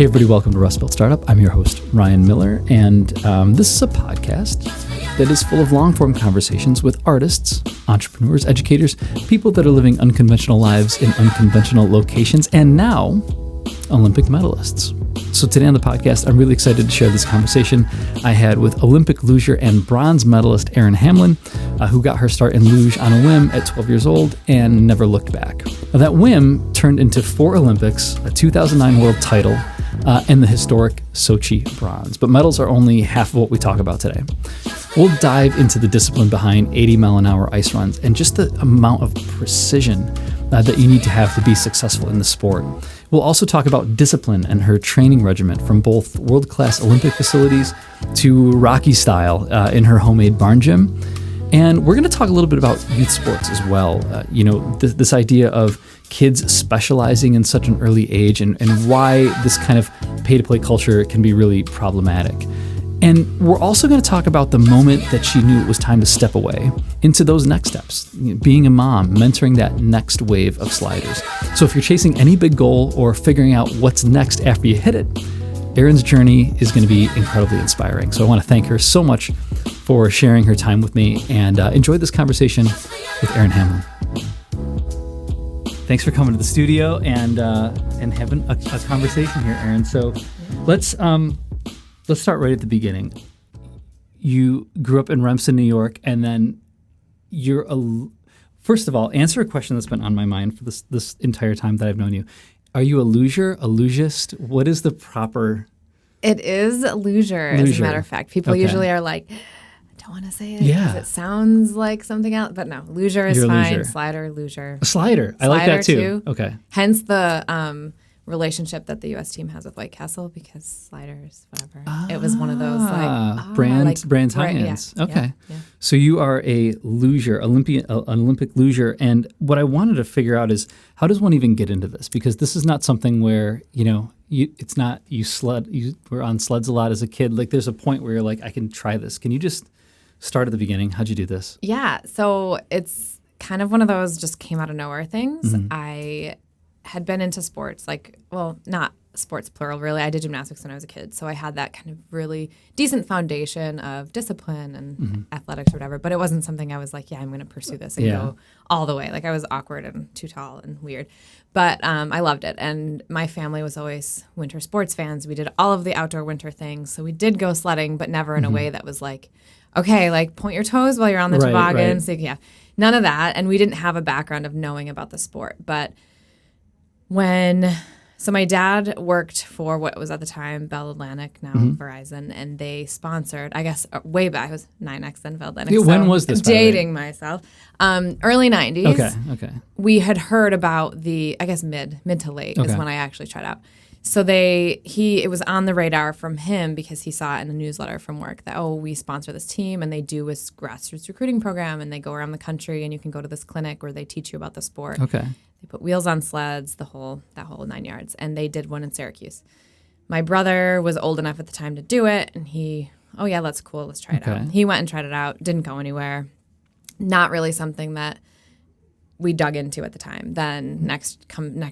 Hey everybody, welcome to Rust Belt Startup. I'm your host, Ryan Miller, and this is a podcast that is full of long-form conversations with artists, entrepreneurs, educators, people that are living unconventional lives in unconventional locations, and now, Olympic medalists. So today on the podcast, I'm really excited to share this conversation I had with Olympic luger and bronze medalist Erin Hamlin, who got her start in luge on a whim at 12 years old and never looked back. Now, that whim turned into 4 Olympics, a 2009 world title, and the historic Sochi bronze. But medals are only half of what we talk about today. We'll dive into the discipline behind 80-mile-an-hour ice runs and just the amount of precision that you need to have to be successful in the sport. We'll also talk about discipline and her training regimen from both world-class Olympic facilities to Rocky style in her homemade barn gym. And we're going to talk a little bit about youth sports as well. This idea of kids specializing in such an early age and why this kind of pay-to-play culture can be really problematic. And we're also going to talk about the moment that she knew it was time to step away into those next steps, being a mom, mentoring that next wave of sliders. So if you're chasing any big goal or figuring out what's next after you hit it, Erin's journey is going to be incredibly inspiring. So I want to thank her so much for sharing her time with me, and enjoy this conversation with Erin Hamlin. Thanks for coming to the studio and having a conversation here, Erin. So let's start right at the beginning. You grew up in Remsen, New York, and then first of all, answer a question that's been on my mind for this entire time that I've known you. Are you a luger, a lugist? What is the proper? It is Luger, as a matter of fact. People usually are like, I don't want to say it because it sounds like something else. But no, Luger is fine. Luger. Slider, Luger. A slider. I like that too. Okay. Hence the relationship that the U.S. team has with White Castle, because sliders, whatever. It was one of those brands tie-ins. Yeah, okay. Yeah. So you are a luger, an Olympic luger, and what I wanted to figure out is how does one even get into this? Because this is not something where it's not you were on sleds a lot as a kid. Like there's a point where you're like, I can try this. Can you just start at the beginning? How'd you do this? Yeah. So it's kind of one of those just came out of nowhere things. Mm-hmm. I had been into sports, not sports plural, really. I did gymnastics when I was a kid. So I had that kind of really decent foundation of discipline and athletics or whatever. But it wasn't something I was like, I'm going to pursue this and go all the way. Like I was awkward and too tall and weird. But I loved it. And my family was always winter sports fans. We did all of the outdoor winter things. So we did go sledding, but never in a way that was like, okay, like point your toes while you're on the toboggan. Right. So, none of that. And we didn't have a background of knowing about the sport. But so my dad worked for what was at the time Bell Atlantic, now Verizon, and they sponsored, I guess, way back, it was 9X then Bell Atlantic. Yeah, when was this? I'm dating myself. Early 90s. Okay. We had heard about I guess mid to late is when I actually tried out. So it was on the radar from him because he saw it in a newsletter from work that, we sponsor this team and they do a grassroots recruiting program and they go around the country and you can go to this clinic where they teach you about the sport. Okay. They put wheels on sleds, that whole 9 yards, and they did one in Syracuse. My brother was old enough at the time to do it, and that's cool, let's try it out. He went and tried it out, didn't go anywhere. Not really something that we dug into at the time. Then next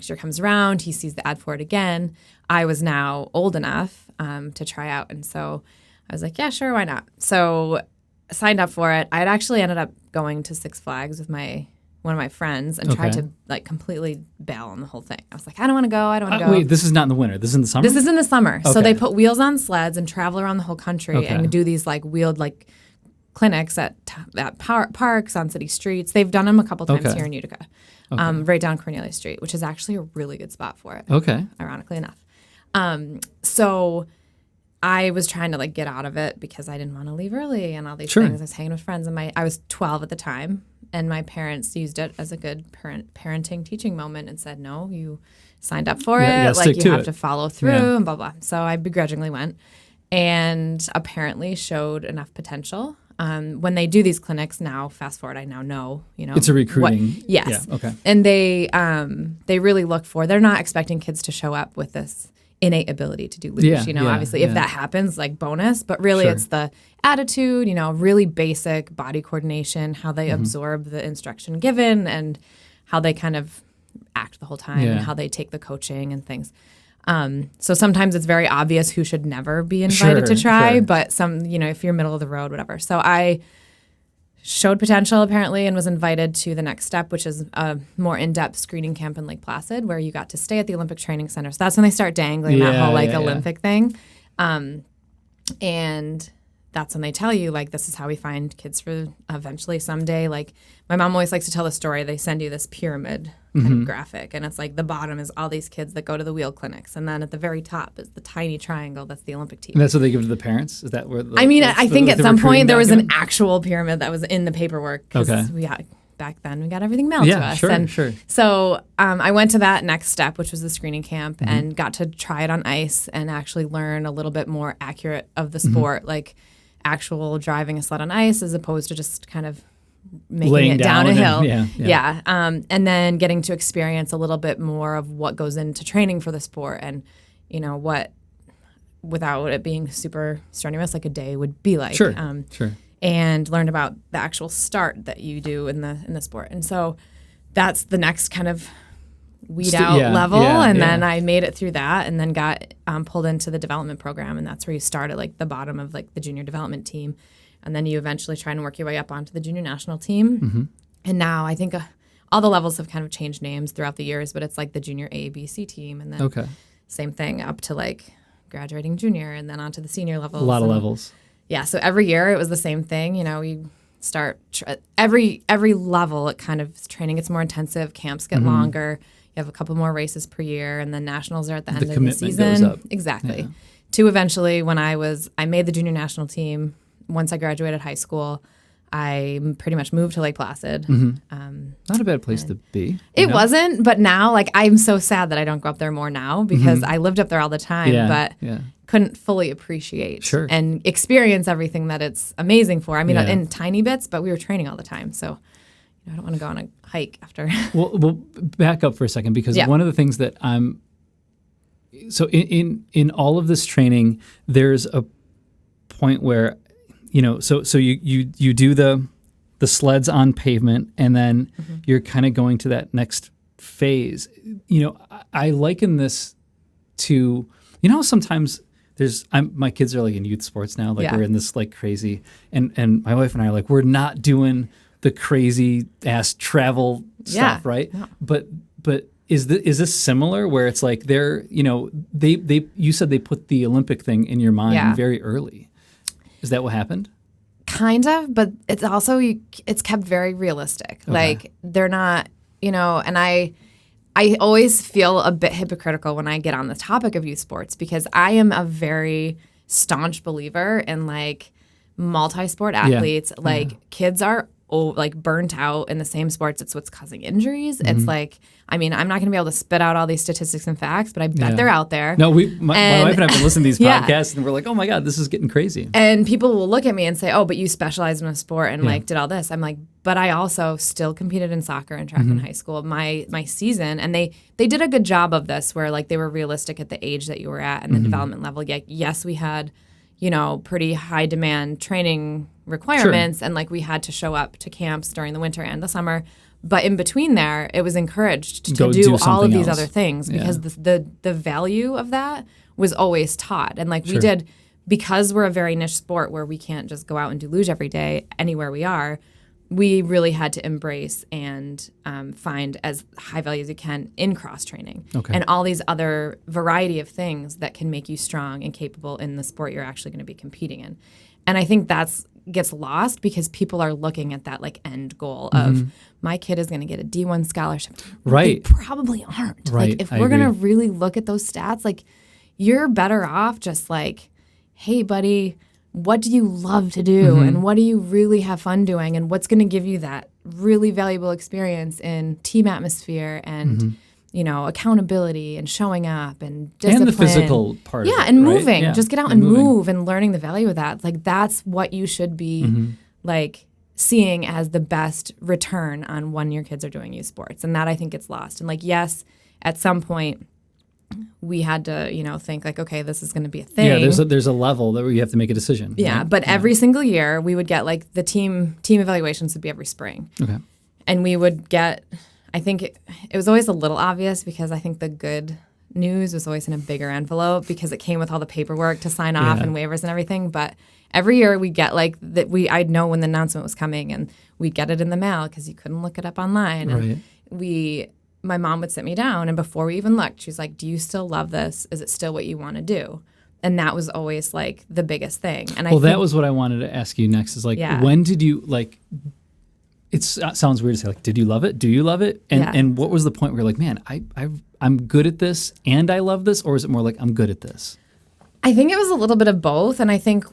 year comes around, he sees the ad for it again. I was now old enough to try out, and so I was like, yeah, sure, why not? So I signed up for it. I had actually ended up going to Six Flags with one of my friends and tried to completely bail on the whole thing. I was like, I don't want to go. Wait, this is not in the winter. This is in the summer? This is in the summer. Okay. So they put wheels on sleds and travel around the whole country and do these wheeled clinics at parks, on city streets. They've done them a couple times here in Utica, right down Cornelia Street, which is actually a really good spot for it. Okay. Ironically enough. So I was trying to get out of it because I didn't want to leave early and all these things. I was hanging with friends, and I was 12 at the time. And my parents used it as a good parenting teaching moment and said, no, you signed up for it. You have to follow through and blah, blah. So I begrudgingly went and apparently showed enough potential. When they do these clinics now, fast forward, I now know, It's a recruiting. Yes. Yeah, okay. And they really look they're not expecting kids to show up with this innate ability to do luge. Obviously, if that happens, bonus. But really, it's the attitude, really basic body coordination, how they absorb the instruction given, and how they kind of act the whole time, and how they take the coaching and things. So sometimes it's very obvious who should never be invited to try, Sure. but if you're middle of the road, whatever. So I showed potential apparently and was invited to the next step, which is a more in-depth screening camp in Lake Placid where you got to stay at the Olympic Training Center. So that's when they start dangling that whole Olympic thing. And that's when they tell you, like, this is how we find kids for eventually someday. Like, my mom always likes to tell the story. They send you this pyramid kind of graphic, and it's like the bottom is all these kids that go to the wheel clinics, and then at the very top is the tiny triangle that's the Olympic team. And that's what they give to the parents? Is that where I think at some point there was an actual pyramid that was in the paperwork. Okay. Back then we got everything mailed to us. Sure. So I went to that next step, which was the screening camp, and got to try it on ice and actually learn a little bit more accurate of the sport, like actual driving a sled on ice as opposed to just kind of making laying it down a hill. And And then getting to experience a little bit more of what goes into training for the sport and, what, without it being super strenuous, like a day would be like. Sure. And learned about the actual start that you do in the sport. And so that's the next kind of weed out level. Then I made it through that and then got pulled into the development program. And that's where you start at like the bottom of like the junior development team. And then you eventually try and work your way up onto the junior national team. And now I think all the levels have kind of changed names throughout the years, but it's like the junior A, B, C team. And then same thing up to like graduating junior and then onto the senior levels. A lot of levels. Yeah, so every year it was the same thing. We start every level. It kind of training gets more intensive. Camps get longer. You have a couple more races per year, and then nationals are at the end of the season. Goes up. Exactly. Yeah. To eventually, when I made the junior national team. Once I graduated high school, I pretty much moved to Lake Placid. Not a bad place to be. It wasn't, but now, like, I'm so sad that I don't go up there more now because I lived up there all the time, but couldn't fully appreciate and experience everything that it's amazing for. I mean, in tiny bits, but we were training all the time, so I don't want to go on a hike after. Well, back up for a second because one of the things that so in all of this training, there's a point where so you do the sleds on pavement, and then you're kind of going to that next phase. I liken this to how sometimes my kids are like in youth sports now, like we're in this like crazy, and my wife and I are like, we're not doing the crazy ass travel stuff, right? Yeah. But is this similar where it's like they're you said they put the Olympic thing in your mind very early. Is that what happened? Kind of, but it's also it's kept very realistic. Okay. Like they're not, and I always feel a bit hypocritical when I get on the topic of youth sports because I am a very staunch believer in like multi-sport athletes. Like kids are like burnt out in the same sports. It's what's causing injuries. It's like, I mean, I'm not going to be able to spit out all these statistics and facts, but I bet they're out there. No, my wife and I have been listening to these podcasts and we're like, oh my God, this is getting crazy. And people will look at me and say, oh, but you specialized in a sport and like did all this. I'm like, but I also still competed in soccer and track in high school. My season, and they did a good job of this where like they were realistic at the age that you were at and the development level. Yes, we had, pretty high demand training requirements and like we had to show up to camps during the winter and the summer. But in between there, it was encouraged to do all of these other things because the value of that was always taught. And like we did, because we're a very niche sport where we can't just go out and do luge every day anywhere we are, we really had to embrace and find as high value as you can in cross training and all these other variety of things that can make you strong and capable in the sport you're actually going to be competing in. And I think gets lost because people are looking at that like end goal of my kid is going to get a D1 scholarship. Right. They probably aren't. Right. Like if we're going to really look at those stats, like you're better off just like, hey buddy, what do you love to do and what do you really have fun doing and what's going to give you that really valuable experience in team atmosphere and accountability and showing up and discipline. And the physical part of it, and right? moving. Yeah. Just get out and move and learning the value of that. Like that's what you should be like seeing as the best return on when your kids are doing youth sports. And that I think gets lost. And like, yes, at some point we had to, think like, okay, this is going to be a thing. Yeah, there's a level that where you have to make a decision. Yeah, right? But every single year we would get like the team evaluations would be every spring. Okay. And we would get, I think it was always a little obvious because I think the good news was always in a bigger envelope because it came with all the paperwork to sign off and waivers and everything. But every year we get like that. I'd know when the announcement was coming, and we'd get it in the mail because you couldn't look it up online. And my mom would sit me down, and before we even looked, she's like, "Do you still love this? Is it still what you want to do?" And that was always like the biggest thing. And that was what I wanted to ask you next. Is like, when did you like? It sounds weird to say, like, did you love it? Do you love it? And what was the point where you're like, man, I'm good at this and I love this? Or is it more like, I'm good at this? I think it was a little bit of both. And I think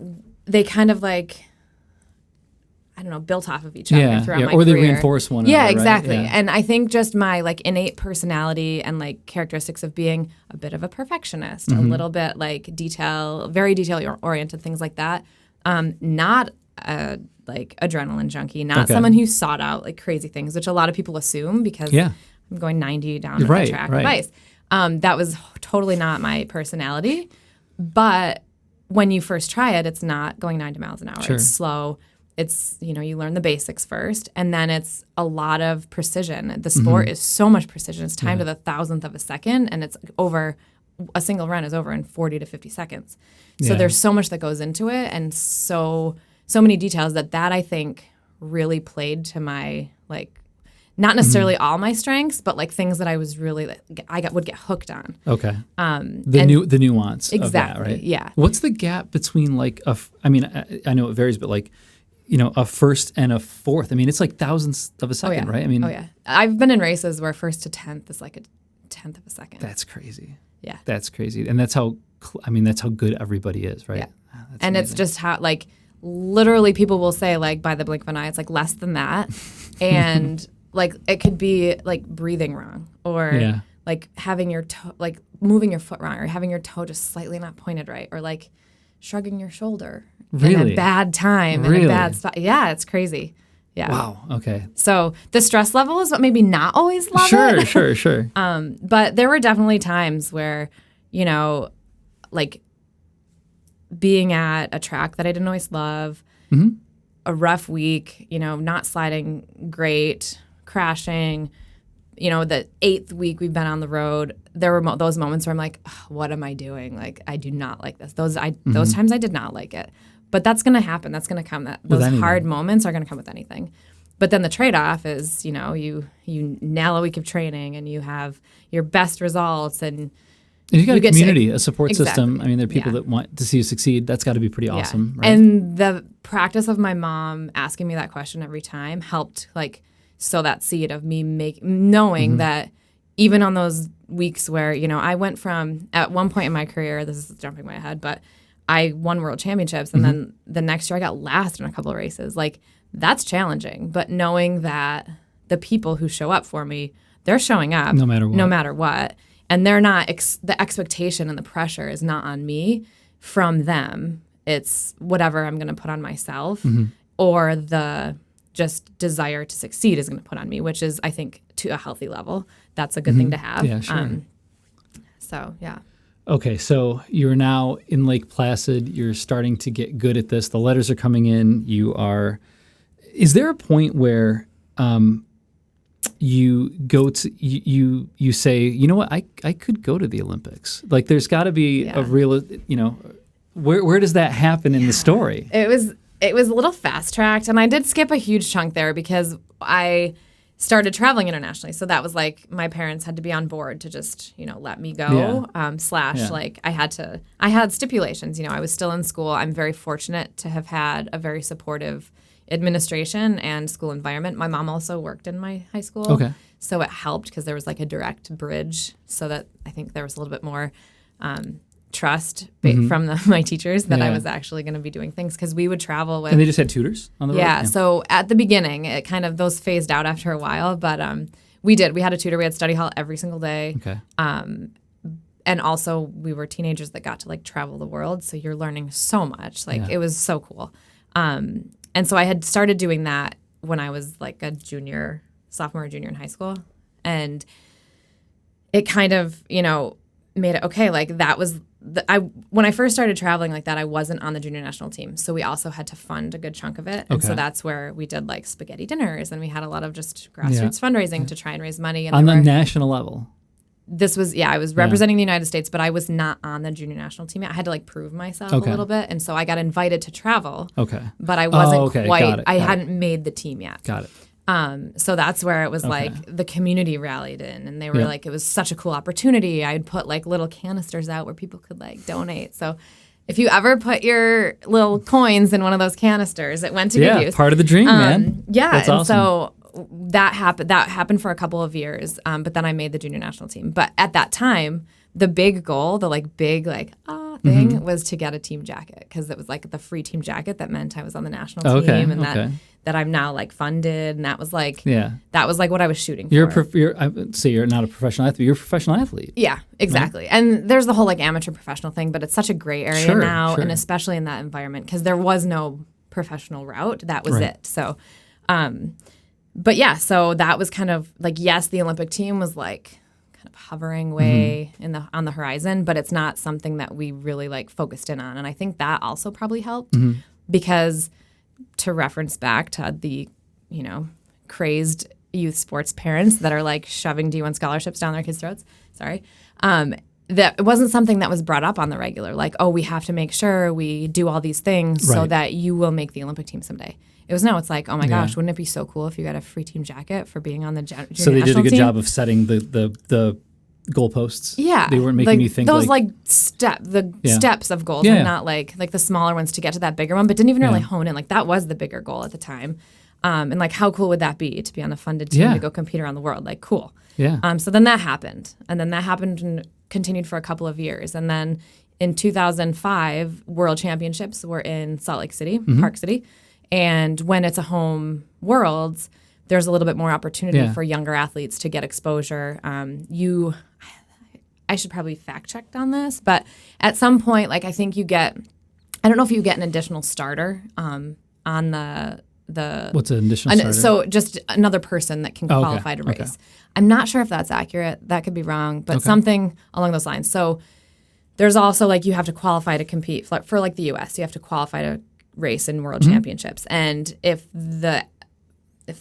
they kind of like, I don't know, built off of each other throughout my career. Or they reinforce one another. Yeah, exactly. Right? Yeah. And I think just my like innate personality and like characteristics of being a bit of a perfectionist, a little bit like very detail oriented, things like that. Not a like adrenaline junkie, not someone who sought out like crazy things, which a lot of people assume because I'm going 90 down the track of ice. That was totally not my personality. But when you first try it, it's not going 90 miles an hour. Sure. It's slow. It's, you learn the basics first, and then it's a lot of precision. The sport is so much precision. It's timed to the thousandth of a second, and it's over, a single run is over in 40 to 50 seconds. So there's so much that goes into it, and so many details that I think really played to my, like, not necessarily all my strengths, but like things that I was really, would get hooked on. Okay. The nuance of that, right? Yeah. What's the gap between like I know it varies, but like, a first and a fourth. I mean, it's like thousandths of a second, right? I mean, I've been in races where first to 10th is like a 10th of a second. That's crazy. Yeah. That's crazy. And that's how good everybody is, right? Yeah. And amazing. It's just how, like, literally people will say, like, by the blink of an eye, it's like less than that. And like, it could be like breathing wrong or like having your toe, like moving your foot wrong or having your toe just slightly not pointed right or like shrugging your shoulder in a bad time in a bad spot. Yeah, it's crazy. Yeah. Wow. Okay. So the stress level is what maybe not always love it. Sure. But there were definitely times where, like being at a track that I didn't always love, a rough week, not sliding great, crashing, the 8th week we've been on the road, there were those moments where I'm like, what am I doing? Like, I do not like this. Those times I did not like it. But that's going to happen. That's going to come. Those hard moments are going to come with anything. But then the trade-off is, you nail a week of training and you have your best results and you got a community, a support system. I mean, there are people that want to see you succeed. That's got to be pretty awesome, right? And the practice of my mom asking me that question every time helped, like, sow that seed of me knowing that even on those weeks where, I went from, at one point in my career, this is jumping my head, but I won world championships, and then the next year I got last in a couple of races. Like, that's challenging, but knowing that the people who show up for me, they're showing up no matter what. And they're not, the expectation and the pressure is not on me from them. It's whatever I'm going to put on myself or the just desire to succeed is going to put on me, which is, I think, to a healthy level. That's a good thing to have. Yeah, sure. Yeah. Okay, so you're now in Lake Placid. You're starting to get good at this. The letters are coming in. Is there a point where you go to you say, you know what, I could go to the Olympics? Like, there's got to be a real, where does that happen in the story? It was a little fast tracked, and I did skip a huge chunk there because I started traveling internationally. So that was like my parents had to be on board to just, let me go, like I had stipulations, I was still in school. I'm very fortunate to have had a very supportive administration and school environment. My mom also worked in my high school. Okay. So it helped because there was like a direct bridge so that I think there was a little bit more trust from my teachers that I was actually going to be doing things because we would travel with. And they just had tutors on the road? Yeah. So at the beginning, it kind of, those phased out after a while, but we did. We had a tutor. We had study hall every single day. Okay. And also we were teenagers that got to like travel the world. So you're learning so much. Like it was so cool. And so I had started doing that when I was like a sophomore or junior in high school. And it kind of, made it okay. Like that was, when I first started traveling like that, I wasn't on the junior national team. So we also had to fund a good chunk of it. And so that's where we did like spaghetti dinners and we had a lot of just grassroots fundraising to try and raise money. And on the national level? I was representing the United States, but I was not on the junior national team yet. I had to like prove myself a little bit. And so I got invited to travel. Okay. But I wasn't quite, I Got hadn't made the team yet. Got it. So that's where it was like the community rallied in, and they were like, it was such a cool opportunity. I'd put like little canisters out where people could like donate. So if you ever put your little coins in one of those canisters, it went to good use. Part of the dream, man. Yeah. That's and awesome. so that happened for a couple of years. But then I made the junior national team. But at that time, the big goal, the like big like thing was to get a team jacket, because it was like the free team jacket that meant I was on the national team, and that I'm now like funded, and that was like what I was shooting for. I would say you're not a professional athlete, you're a professional athlete. Yeah, exactly. Right? And there's the whole like amateur professional thing, but it's such a gray area now, and especially in that environment, because there was no professional route. That was it. So, but yeah, so that was kind of like, yes, the Olympic team was like kind of hovering way on the horizon, but it's not something that we really like focused in on. And I think that also probably helped because, to reference back to the, crazed youth sports parents that are like shoving D1 scholarships down their kids' throats. Sorry. That it wasn't something that was brought up on the regular. Like, oh, we have to make sure we do all these things so that you will make the Olympic team someday. It was no. It's like, oh my gosh, wouldn't it be so cool if you got a free team jacket for being on the junior national team? So they did a good job of setting the goalposts. Yeah, they weren't making you think those steps of goals, and not like the smaller ones to get to that bigger one. But didn't even really hone in. Like that was the bigger goal at the time. And like, how cool would that be to be on a funded team to go compete around the world? Like, cool. Yeah. So then that happened, and then that happened and continued for a couple of years, and then in 2005, World Championships were in Salt Lake City, Park City. And when it's a home worlds, there's a little bit more opportunity for younger athletes to get exposure. I should probably fact check on this, but at some point, like I think I don't know if you get an additional starter on the What's an additional starter? So just another person that can qualify to race. Okay. I'm not sure if that's accurate. That could be wrong, but something along those lines. So there's also like you have to qualify to compete for like the U.S. You have to qualify to race in world championships, and if the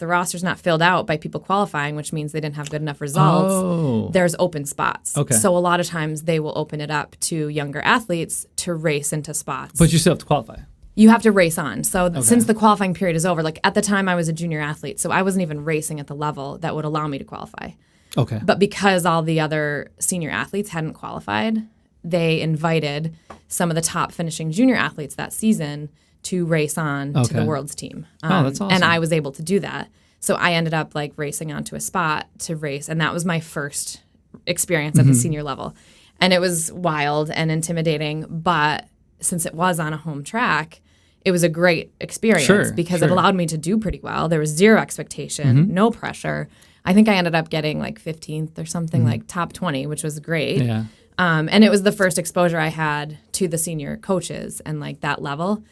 roster's not filled out by people qualifying, which means they didn't have good enough results, there's open spots. So a lot of times they will open it up to younger athletes to race into spots. But you still have to qualify. You have to race on. So since the qualifying period is over, like at the time I was a junior athlete, so I wasn't even racing at the level that would allow me to qualify. But because all the other senior athletes hadn't qualified, they invited some of the top finishing junior athletes that season to race on to the world's team. That's awesome. And I was able to do that. So I ended up like racing onto a spot to race. And that was my first experience at the senior level. And it was wild and intimidating. But since it was on a home track, it was a great experience because it allowed me to do pretty well. There was zero expectation, no pressure. I think I ended up getting like 15th or something, like top 20, which was great. Yeah. And it was the first exposure I had to the senior coaches and like that level.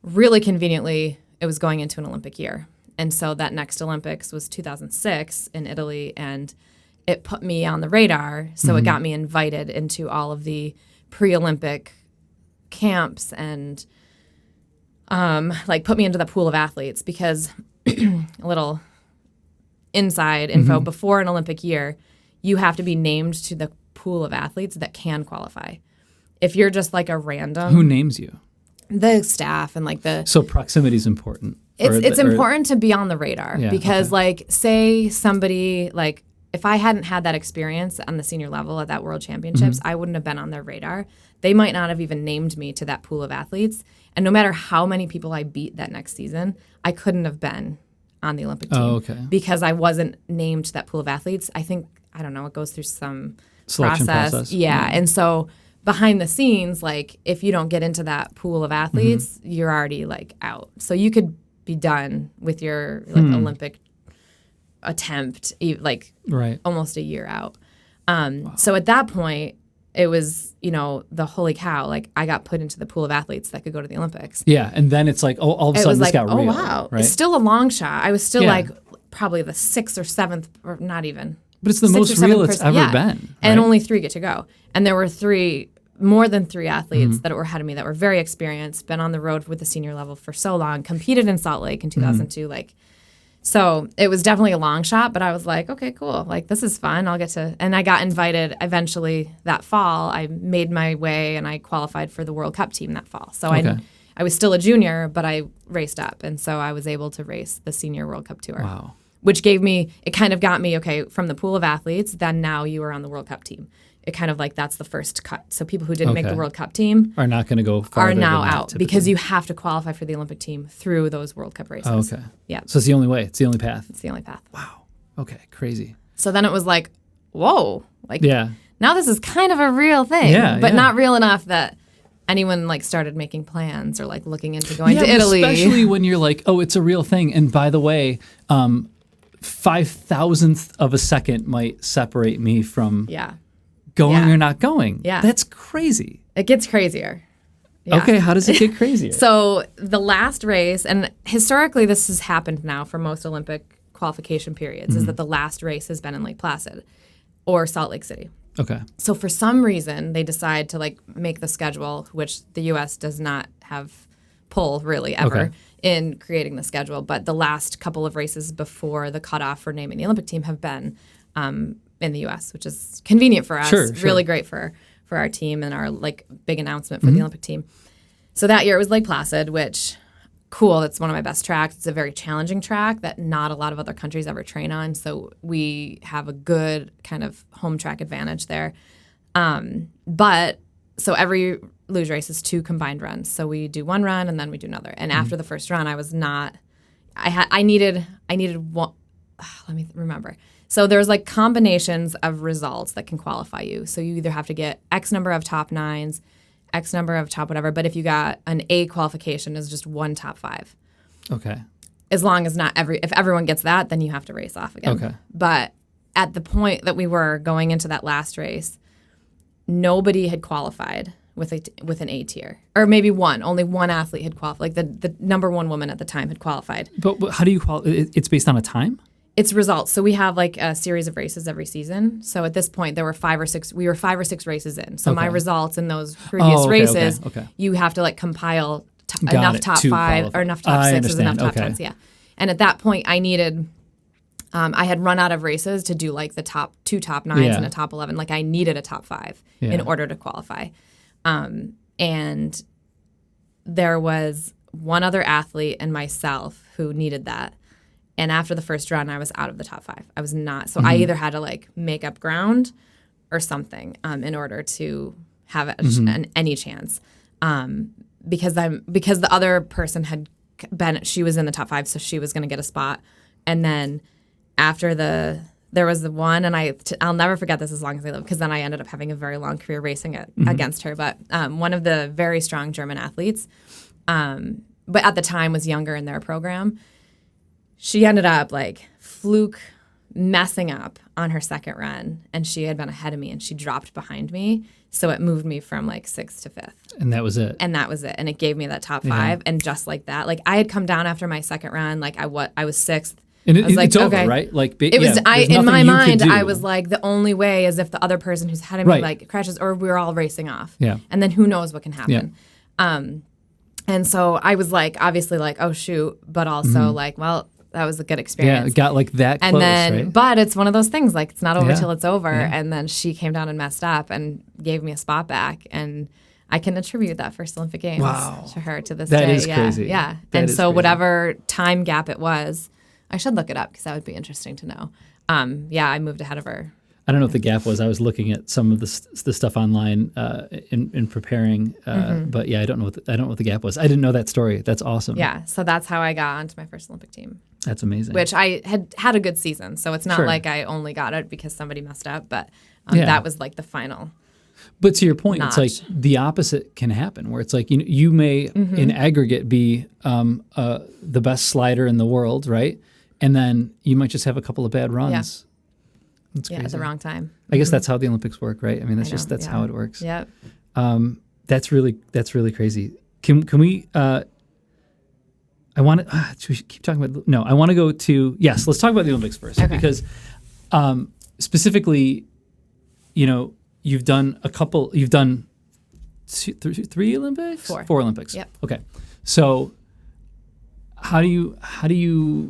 Really conveniently, it was going into an Olympic year. And so that next Olympics was 2006 in Italy, and it put me on the radar. So it got me invited into all of the pre-Olympic camps and like put me into the pool of athletes, because a little inside info, before an Olympic year, you have to be named to the pool of athletes that can qualify. If you're just like a random... Who names you? The staff and like So proximity is important. It's important to be on the radar because like say somebody like if I hadn't had that experience on the senior level at that World Championships, I wouldn't have been on their radar. They might not have even named me to that pool of athletes. And no matter how many people I beat that next season, I couldn't have been on the Olympic team because I wasn't named to that pool of athletes. I think, I don't know, it goes through some selection process. Yeah. And so behind the scenes, like if you don't get into that pool of athletes, you're already like out. So you could be done with your like Olympic attempt, like almost a year out. So at that point, it was, the holy cow, like I got put into the pool of athletes that could go to the Olympics. Yeah. And then it's like, all of a sudden this got real. Oh, wow. Right? It's still a long shot. I was still like probably the 6th or 7th, or not even. But it's the most real it's ever been. Right? And only 3 get to go. And there were more than 3 athletes that were ahead of me that were very experienced, been on the road with the senior level for so long, competed in Salt Lake in 2002. Like, So it was definitely a long shot, but I was like, okay, cool. Like, this is fun. And I got invited eventually that fall. I made my way and I qualified for the World Cup team that fall. So I was still a junior, but I raced up. And so I was able to race the Senior World Cup Tour. Wow. Which it kind of got me, okay, from the pool of athletes, then now you are on the World Cup team. It kind of like that's the first cut. So people who didn't make the World Cup team are not going to go farther are now than that, out typically. because you have to qualify for the Olympic team through those World Cup races. Oh, okay. Yeah. So it's the only way. It's the only path. It's the only path. Wow. Okay. Crazy. So then it was like, whoa, like Yeah. now this is kind of a real thing, Yeah, but yeah. not real enough that anyone like started making plans or like looking into going to Italy. Especially when you're like, oh, it's a real thing. And by the way, 5,000th of a second might separate me from going Yeah. or not going. Yeah. That's crazy. It gets crazier. Yeah. Okay, how does it get crazier? So the last race, and historically this has happened now for most Olympic qualification periods, is that the last race has been in Lake Placid or Salt Lake City. Okay. So for some reason, they decide to like make the schedule, which the U.S. does not have pull really ever in creating the schedule. But the last couple of races before the cutoff for naming the Olympic team have been in the U.S., which is convenient for us. Sure. Really great for our team and our like big announcement for the Olympic team. So that year it was Lake Placid, which cool. That's one of my best tracks. It's a very challenging track that not a lot of other countries ever train on. So we have a good kind of home track advantage there. But so every luge race is 2 combined runs. So we do 1 run and then we do another. And after the first run, I needed one. Let me remember. So there's like combinations of results that can qualify you. So you either have to get X number of top 9s, X number of top whatever. But if you got an A qualification is just 1 top 5. Okay. As long as if everyone gets that, then you have to race off again. Okay. But at the point that we were going into that last race, nobody had qualified with an A tier, or maybe only one athlete had qualified. Like the number 1 woman at the time had qualified. But how do you it's based on a time? It's results. So we have like a series of races every season. So at this point, there were 5 or 6. We were 5 or 6 races in. So my results in those previous races, you have to like compile enough top 5 or enough top 6s, enough top 10s. Yeah. And at that point, I needed. I had run out of races to do like the top 2 top 9s and a top 11. Like I needed a top 5 in order to qualify. And there was one other athlete and myself who needed that. And after the first run, I was out of the top 5. I was not. So I either had to like make up ground or something in order to have any chance. Because the other person had been, she was in the top 5, so she was going to get a spot. And then after there was the one, and I'll never forget this as long as I live, because then I ended up having a very long career racing against her. But one of the very strong German athletes, but at the time was younger in their program, she ended up like fluke messing up on her second run, and she had been ahead of me, and she dropped behind me. So it moved me from like 6th to 5th. And that was it. And it gave me that top 5. And just like that, like I had come down after my second run, like I was 6th. And I was like, it's over, okay. Right? Like it was. In my mind, I was like, like, the only way is if the other person who's ahead of me like crashes, or we're all racing off. Yeah. And then who knows what can happen. Yeah. And so I was like, obviously, like, oh shoot, but also like, well, that was a good experience. Yeah, it got like that close, and then, right? But it's one of those things, like it's not over till it's over. Yeah. And then she came down and messed up and gave me a spot back, and I can attribute that first Olympic Games to her to this day. That is crazy. Yeah. That and is so crazy. Whatever time gap it was, I should look it up because that would be interesting to know. I moved ahead of her. I don't know what the gap was. I was looking at some of the stuff online in preparing, but yeah, I don't know what the gap was. I didn't know that story. That's awesome. Yeah, so that's how I got onto my first Olympic team. That's amazing. Which I had a good season, so it's not like I only got it because somebody messed up, but that was like the final. But to your point, notch. It's like the opposite can happen, where it's like you may in aggregate be the best slider in the world, right? And then you might just have a couple of bad runs. Yeah. That's crazy. At the wrong time. I guess that's how the Olympics work, right? I mean, that's how it works. Yep. That's really crazy. Can we? I want to keep talking about. No, I want to go to yes. Let's talk about the Olympics first, because specifically, you've done a couple. You've done 3 Olympics, 4 Olympics. Yep. Okay, so How do you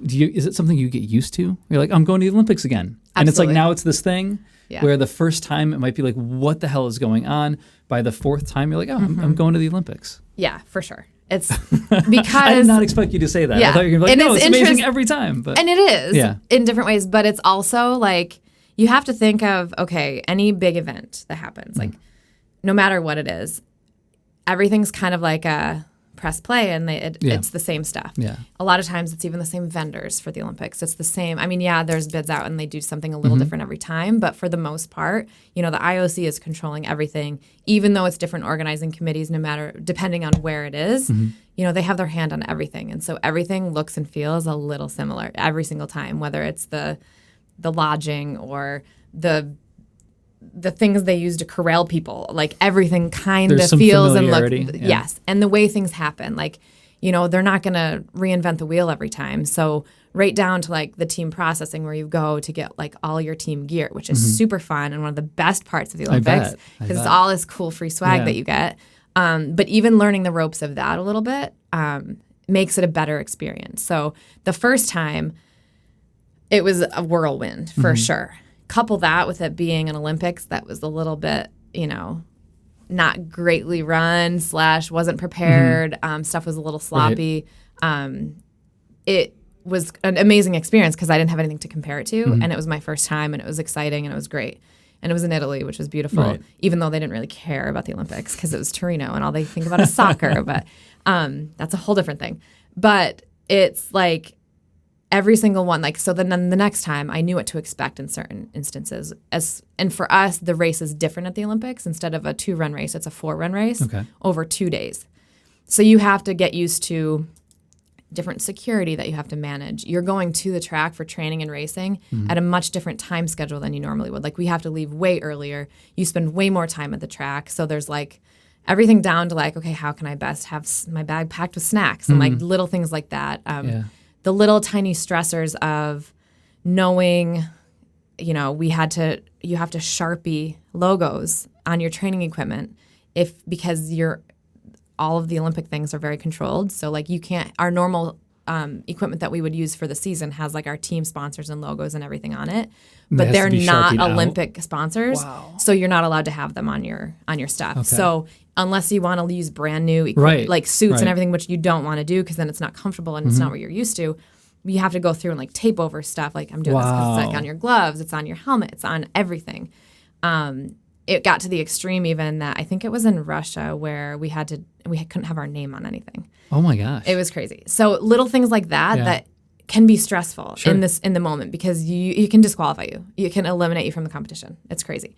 is it something you get used to? You're like, I'm going to the Olympics again. And it's like, now it's this thing where the first time it might be like, what the hell is going on? By the fourth time, you're like, oh, I'm going to the Olympics. Yeah, for sure. It's because I did not expect you to say that. I thought you were going to be like, no, it's amazing every time. But and it is in different ways, but it's also like, you have to think of, okay, any big event that happens, like no matter what it is, everything's kind of like a press play, and it's the same stuff. Yeah. A lot of times it's even the same vendors for the Olympics. It's the same. I mean, there's bids out and they do something a little different every time, but for the most part, the IOC is controlling everything, even though it's different organizing committees, depending on where it is, they have their hand on everything. And so everything looks and feels a little similar every single time, whether it's the lodging or the things they use to corral people, like everything kind of feels and looks. Yes. And the way things happen, like, they're not going to reinvent the wheel every time. So right down to like the team processing where you go to get like all your team gear, which is super fun and one of the best parts of the Olympics because it's all this cool free swag that you get. But even learning the ropes of that a little bit makes it a better experience. So the first time it was a whirlwind for sure. Couple that with it being an Olympics that was a little bit, not greatly run / wasn't prepared. Stuff was a little sloppy. Right. It was an amazing experience because I didn't have anything to compare it to. And it was my first time and it was exciting and it was great. And it was in Italy, which was beautiful, even though they didn't really care about the Olympics because it was Torino and all they think about is soccer. But that's a whole different thing. But it's like, every single one, like, so then the next time I knew what to expect in certain instances. And for us, the race is different at the Olympics. Instead of a 2-run race, it's a 4-run race over 2 days. So you have to get used to different security that you have to manage. You're going to the track for training and racing at a much different time schedule than you normally would. Like, we have to leave way earlier. You spend way more time at the track. So there's like everything down to like, okay, how can I best have my bag packed with snacks and like little things like that. The little tiny stressors of knowing, you have to Sharpie logos on your training equipment because all of the Olympic things are very controlled. So like our normal equipment that we would use for the season has like our team sponsors and logos and everything on it, but they're not Olympic sponsors. Wow. So you're not allowed to have them on your stuff. Okay. So unless you want to use brand new equipment, like suits and everything, which you don't want to do because then it's not comfortable and it's not what you're used to. You have to go through and like tape over stuff. Like I'm doing this because it's like on your gloves, it's on your helmet, it's on everything. It got to the extreme even that I think it was in Russia where we couldn't have our name on anything. Oh my gosh. It was crazy. So little things like that can be stressful in the moment because you can disqualify you. You can eliminate you from the competition. It's crazy.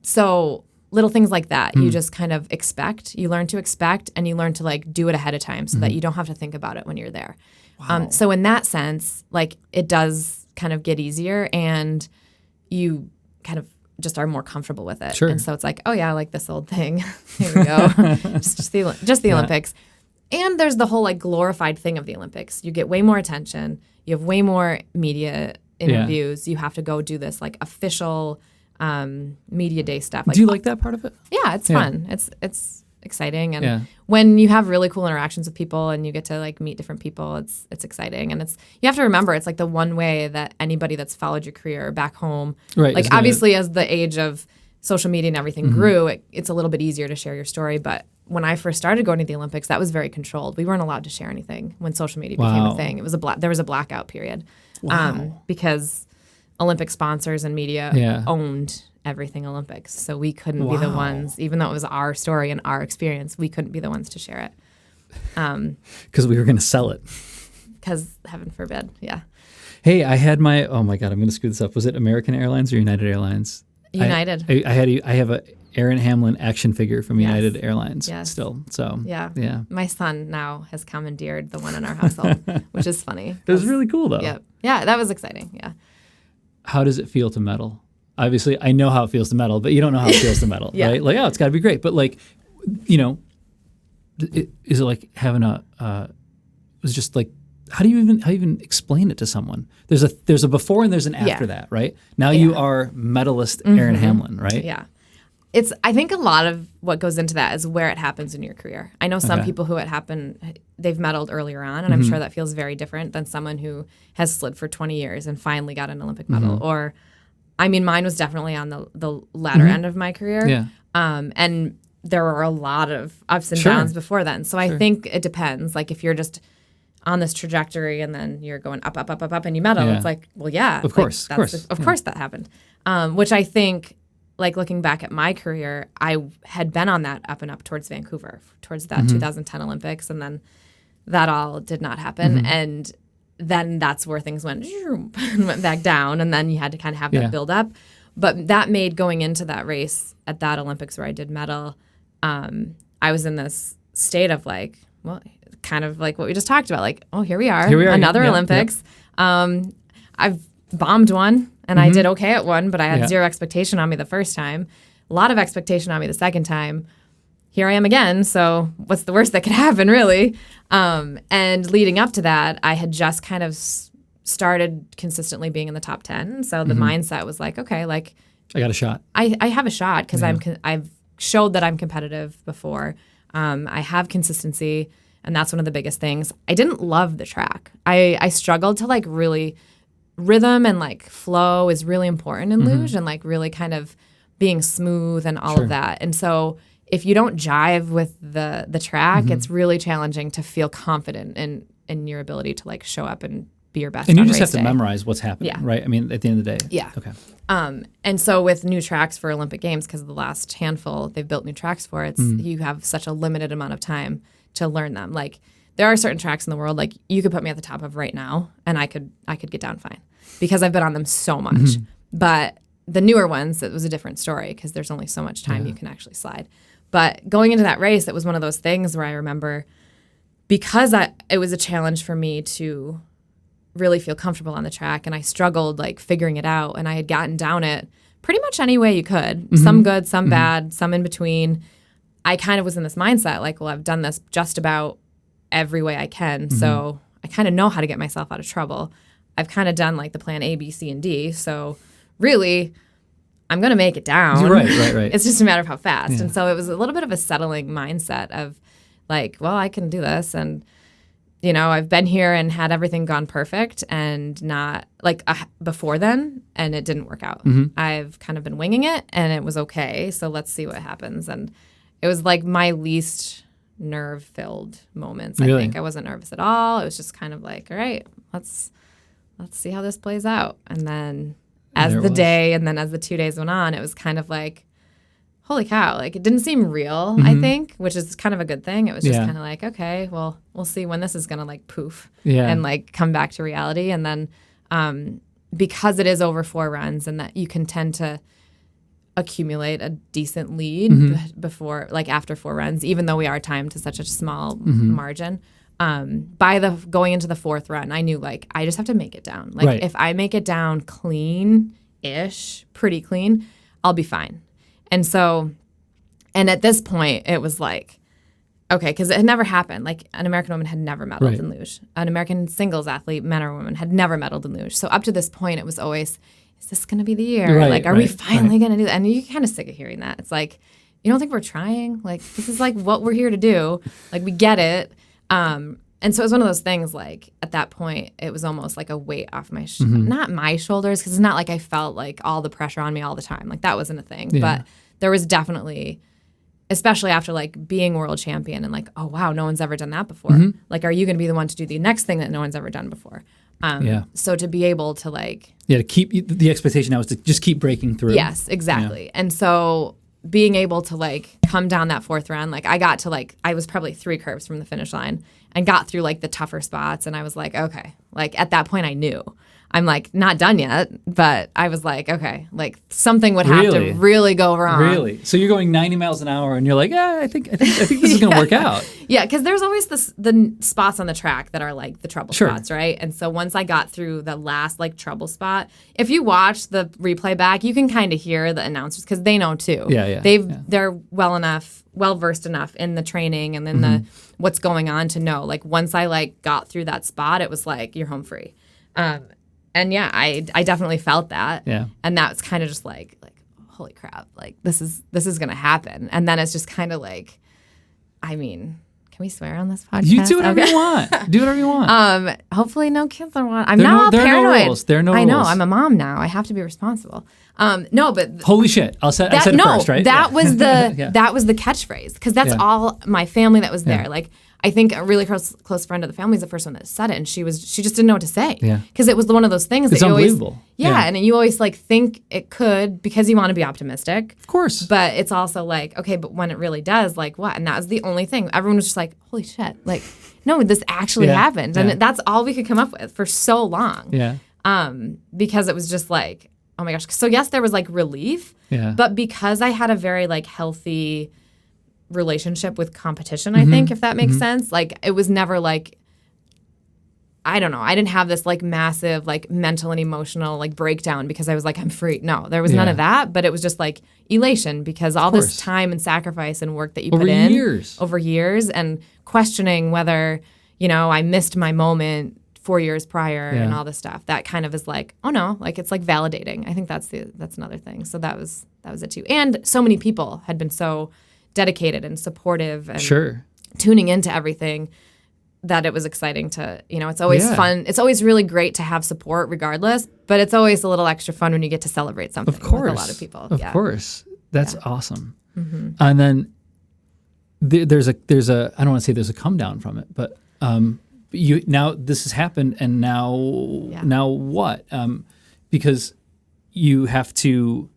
So little things like that, you just kind of expect. You learn to expect, and you learn to like do it ahead of time so that you don't have to think about it when you're there. Wow. So in that sense, like it does kind of get easier, and you kind of just are more comfortable with it. Sure. And so it's like, oh yeah, I like this old thing. Here we go. just the Olympics. And there's the whole like glorified thing of the Olympics. You get way more attention. You have way more media interviews. You have to go do this like official media day stuff. Like, do you like that part of it? Yeah, it's fun. It's exciting, and when you have really cool interactions with people and you get to like meet different people, it's exciting. And you have to remember it's like the one way that anybody that's followed your career back home, like obviously as the age of social media and everything grew, it's a little bit easier to share your story. But when I first started going to the Olympics, that was very controlled. We weren't allowed to share anything when social media became a thing. It was there was a blackout period because Olympic sponsors and media owned everything Olympics. So we couldn't be the ones, even though it was our story and our experience, we couldn't be the ones to share it. Because we were going to sell it. Because heaven forbid, Hey, I had oh my God, I'm going to screw this up. Was it American Airlines or United Airlines? United. I have a Erin Hamlin action figure from United Airlines still. So yeah. My son now has commandeered the one in our household, which is funny. It was really cool though. Yeah, that was exciting. Yeah. How does it feel to medal? Obviously, I know how it feels to medal, but you don't know how it feels to medal, right? Like, oh, it's got to be great. But like, is it like having it's just like, how do you even explain it to someone? There's a before and there's an after that, right? Now you are medalist Erin Hamlin, right? Yeah. I think a lot of what goes into that is where it happens in your career. I know some people who they've medaled earlier on, and I'm sure that feels very different than someone who has slid for 20 years and finally got an Olympic medal. Or, I mean, mine was definitely on the latter end of my career. Yeah. And there were a lot of ups and downs before then. So I think it depends. Like if you're just on this trajectory and then you're going up, up, up, up, up, and you medal, it's like, well, yeah. Of course. Of course that happened. Which I think, like looking back at my career, I had been on that up and up towards Vancouver, towards that 2010 Olympics, and then that all did not happen. And then that's where things went back down, and then you had to kind of have that build up. But that made going into that race at that Olympics where I did medal, I was in this state of like, well, kind of like what we just talked about, like, oh, here we are, another Olympics. I've bombed one. And I did okay at one, but I had zero expectation on me the first time. A lot of expectation on me the second time. Here I am again, so what's the worst that could happen, really? And leading up to that, I had just kind of started consistently being in the top 10. So the mindset was like, okay, like I got a shot. I have a shot because I've showed that I'm competitive before. I have consistency, and that's one of the biggest things. I didn't love the track. I struggled to like really... Rhythm and like flow is really important in luge, and like really kind of being smooth and all of that. And so if you don't jive with the track, it's really challenging to feel confident in your ability to like show up and be your best. And you just have to memorize what's happening, right? I mean, at the end of the day. Yeah. Okay. And so with new tracks for Olympic Games, because the last handful they've built new tracks for, you have such a limited amount of time to learn them. Like there are certain tracks in the world like you could put me at the top of right now, and I could get down fine because I've been on them so much. But the newer ones, it was a different story because there's only so much time you can actually slide. But going into that race, it was one of those things where I remember because it was a challenge for me to really feel comfortable on the track, and I struggled like figuring it out, and I had gotten down it pretty much any way you could, some good, some bad, some in between. I kind of was in this mindset like, well, I've done this just about every way I can, so I kind of know how to get myself out of trouble. I've kind of done like the plan A, B, C, and D, so really I'm going to make it down. Right. It's just a matter of how fast. Yeah. And so it was a little bit of a settling mindset of like, well, I can do this. And, you know, I've been here and had everything gone perfect and not like before then, and it didn't work out. I've kind of been winging it and it was okay. So let's see what happens. And it was like my least nerve-filled moments. I think I wasn't nervous at all. It was just kind of like, all right, let's see how this plays out. And then as the day and then as the 2 days went on, it was kind of like, holy cow, like it didn't seem real, I think, which is kind of a good thing. It was just kind of like, okay, well, we'll see when this is going to like poof and like come back to reality. And then because it is over 4 runs and that you can tend to accumulate a decent lead before, like after 4 runs, even though we are timed to such a small margin. By going into the 4th run, I knew like I just have to make it down. Like if I make it down clean-ish, pretty clean, I'll be fine. And so, and at this point, it was like, okay, because it had never happened. Like an American woman had never medaled in luge. An American singles athlete, man or woman, had never medaled in luge. So up to this point, it was always, is this going to be the year? Like, are we finally going to do that? And you're kind of sick of hearing that. It's like, you don't think we're trying? Like, this is like what we're here to do. Like, we get it. And so it was one of those things, like, at that point, it was almost like a weight off my, not my shoulders, because it's not like I felt like all the pressure on me all the time. Like, that wasn't a thing. Yeah. But there was definitely, especially after, like, being world champion and, like, oh, wow, no one's ever done that before. Like, are you going to be the one to do the next thing that no one's ever done before? So to be able to, like... Yeah, to keep, the expectation now is to just keep breaking through. Yes, exactly. Yeah. And so... being able to like come down that 4th run, like I got to like, I was probably 3 curves from the finish line and got through like the tougher spots. And I was like, okay, like at that point I knew I'm like not done yet, but I was like, okay, like something would have to really go wrong. Really? So you're going 90 miles an hour and you're like, I think this is going to work out. Yeah. Cause there's always the spots on the track that are like the trouble spots. Right. And so once I got through the last like trouble spot, if you watch the replay back, you can kind of hear the announcers cause they know too. They're well versed enough in the training and in the what's going on to know, like once I like got through that spot, it was like, you're home free. And yeah, I definitely felt that. Yeah. And that's kind of just like, holy crap, like this is going to happen. And then it's just kind of like, I mean, can we swear on this podcast? You do whatever you want. Do whatever you want. Hopefully no kids are watching. I'm now all paranoid. There are no rules. There are no rules. I know. I'm a mom now. I have to be responsible. No, but holy shit! I said it first, right? That was the that was the catchphrase, because that's all my family that was there. Yeah. Like, I think a really close friend of the family is the first one that said it, and she just didn't know what to say. Yeah. Because it was one of those things it's that you unbelievable. Always, and you always like think it could, because you want to be optimistic. Of course. But it's also like, okay, but when it really does, like what? And that was the only thing. Everyone was just like, holy shit! Like, no, this actually happened, and that's all we could come up with for so long. Yeah. Because it was just like, oh my gosh. So yes, there was like relief. Yeah. But because I had a very like healthy relationship with competition, I think, if that makes sense, like it was never like, I don't know, I didn't have this like massive like mental and emotional like breakdown because I was like, I'm free. No, there was none of that, but it was just like elation, because all this time and sacrifice and work that you put in over years, and questioning whether, you know, I missed my moment 4 years prior and all this stuff, that kind of is like, oh no, like it's like validating. I think that's another thing. So that was it too. And so many people had been so dedicated and supportive and tuning into everything, that it was exciting to, you know, it's always fun. It's always really great to have support regardless, but it's always a little extra fun when you get to celebrate something with a lot of people. Of course. That's awesome. Mm-hmm. And then there's a I don't want to say there's a come down from it, but you now this has happened, and now what? Because you have to,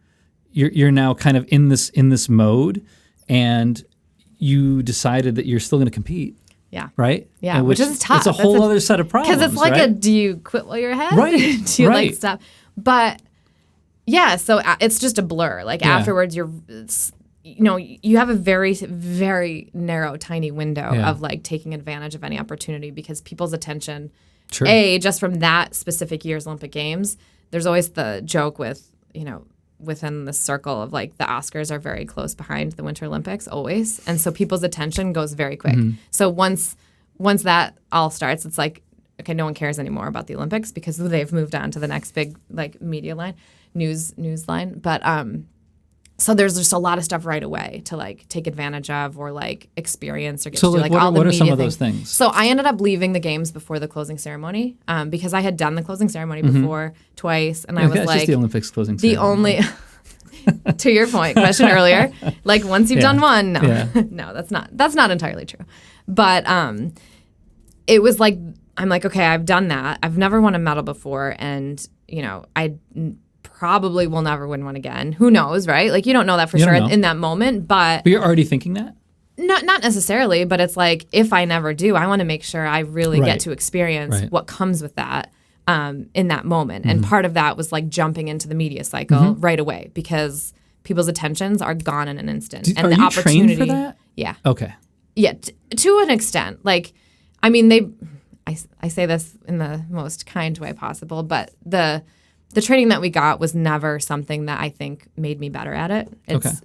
you're now kind of in this mode, and you decided that you're still going to compete. Yeah. Right? Yeah, which is tough. It's a whole other set of problems. Because it's like do you quit while you're ahead? Right. Do you like stop? But yeah, so it's just a blur. Like afterwards, you know, you have a very, very narrow, tiny window of like taking advantage of any opportunity, because people's attention, just from that specific year's Olympic Games, there's always the joke with, you know, within the circle of like the Oscars are very close behind the Winter Olympics always. And so people's attention goes very quick. So once that all starts, it's like, okay, no one cares anymore about the Olympics, because they've moved on to the next big like media line, news line. But so there's just a lot of stuff right away to like take advantage of, or like experience, or get to do like all the media things. What are some of those things? So I ended up leaving the games before the closing ceremony, because I had done the closing ceremony before twice, and I was like, just the Olympics closing ceremony. The only to your point, question earlier, like once you've done one, no, that's not entirely true. But it was like, I'm like, okay, I've done that. I've never won a medal before, and you know, I probably will never win one again. Who knows, right? Like you don't know that for sure in that moment, but you're already thinking that? Not necessarily, but it's like, if I never do, I want to make sure I really get to experience what comes with that in that moment. And part of that was like jumping into the media cycle right away, because people's attentions are gone in an instant. And the opportunity trained for that? Yeah. Okay. Yeah, to an extent. Like, I mean, I say this in the most kind way possible, but the training that we got was never something that I think made me better at it.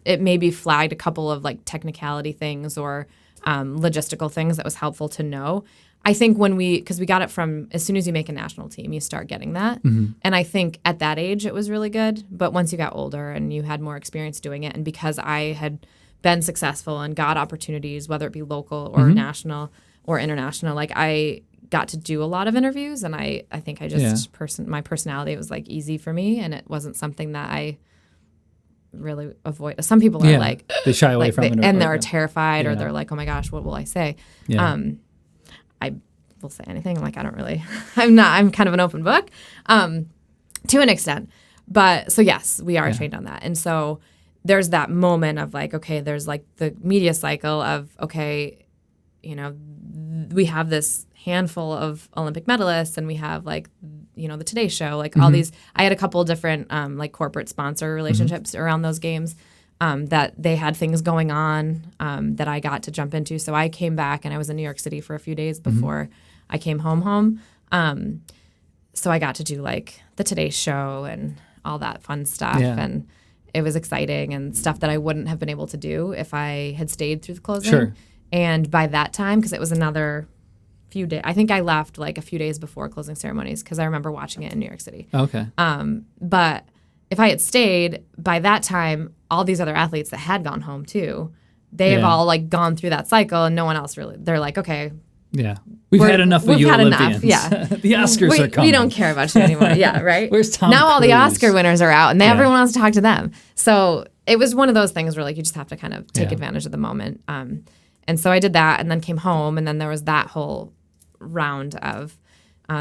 It maybe flagged a couple of like technicality things or logistical things that was helpful to know. I think because we got it from, as soon as you make a national team, you start getting that. And I think at that age it was really good. But once you got older and you had more experience doing it, and because I had been successful and got opportunities, whether it be local or national or international, like I got to do a lot of interviews, and I think I just my personality was like easy for me, and it wasn't something that I really avoid. Some people are like, they shy away from it, and they're terrified, or they're like, oh my gosh, what will I say? I will say anything. Like I don't really, I'm kind of an open book to an extent, but so yes, we are trained on that. And so there's that moment of like, okay, there's like the media cycle of, okay, you know, we have this handful of Olympic medalists, and we have like, you know, the Today Show, like all these. I had a couple different like corporate sponsor relationships around those games that they had things going on that I got to jump into. So I came back, and I was in New York City for a few days before I came home. So I got to do like the Today Show and all that fun stuff, and it was exciting and stuff that I wouldn't have been able to do if I had stayed through the closing. Sure. And by that time, because it was another few days, I think I left like a few days before closing ceremonies, because I remember watching it in New York City. Okay. But if I had stayed by that time, all these other athletes that had gone home too, they have all like gone through that cycle, and no one else really. They're like, okay, yeah, we've had enough of you Olympians. Yeah, the Oscars are coming. We don't care about you anymore. Yeah, right. Where's Tom now? Cruise? All the Oscar winners are out, and everyone wants to talk to them. So it was one of those things where like you just have to kind of take advantage of the moment. And so I did that, and then came home, and then there was that whole round of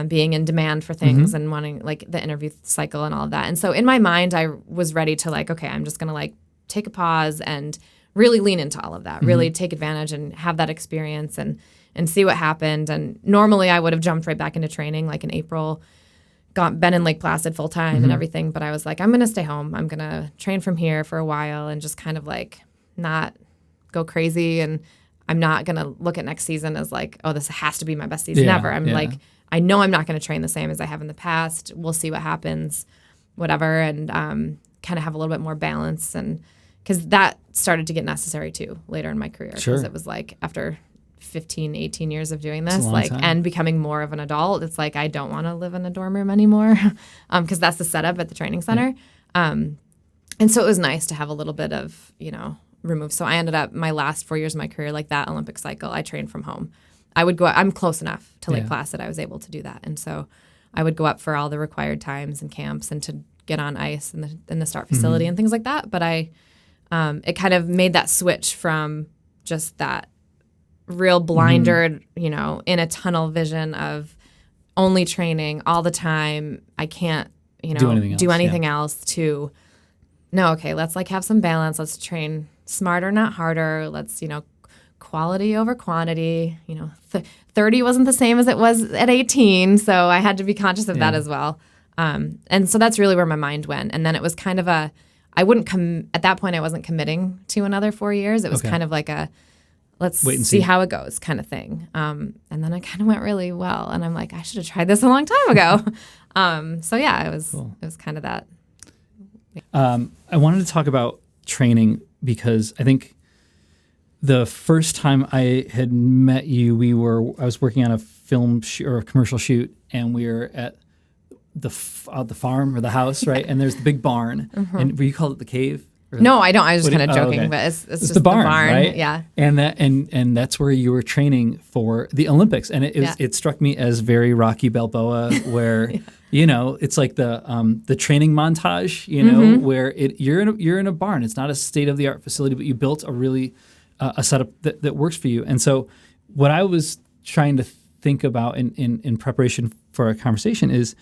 being in demand for things and wanting like the interview cycle and all of that. And so in my mind, I was ready to like, okay, I'm just gonna like take a pause and really lean into all of that, really take advantage and have that experience and see what happened. And normally I would have jumped right back into training like in April, been in Lake Placid full time and everything. But I was like, I'm going to stay home. I'm going to train from here for a while and just kind of like not go crazy. And I'm not going to look at next season as like, oh, this has to be my best season ever. I'm like, I know I'm not going to train the same as I have in the past. We'll see what happens, whatever. And kind of have a little bit more balance. And because that started to get necessary too later in my career. Because it was like after 15, 18 years of doing this, like time. And becoming more of an adult, it's like I don't want to live in a dorm room anymore because that's the setup at the training center. And so it was nice to have a little bit of, remove. So I ended up my last 4 years of my career, like that Olympic cycle, I trained from home. I would go, I'm close enough to Lake Placid. I was able to do that. And so I would go up for all the required times and camps and to get on ice in the start facility and things like that. But it kind of made that switch from just that real blindered, in a tunnel vision of only training all the time. I can't, do anything else to, no, okay, let's like have some balance. Let's train smarter, not harder. Let's, quality over quantity. 30 wasn't the same as it was at 18. So I had to be conscious of that as well. And so that's really where my mind went. And then it was kind of at that point, I wasn't committing to another 4 years. It was kind of like let's see how it goes kind of thing. And then it kind of went really well. And I'm like, I should have tried this a long time ago. So yeah, it was kind of that. I wanted to talk about training because I think the first time I had met you, I was working on a film or a commercial shoot, and we were at the farm or the house, right? And there's the big barn. And you called it the cave? No, I don't. I was just kind of joking, but it's just the barn, right? Yeah. And that's where you were training for the Olympics, and it struck me as very Rocky Balboa, where it's like the training montage, where you're in a barn. It's not a state of the art facility, but you built a really a setup that works for you. And so, what I was trying to think about in preparation for our conversation is.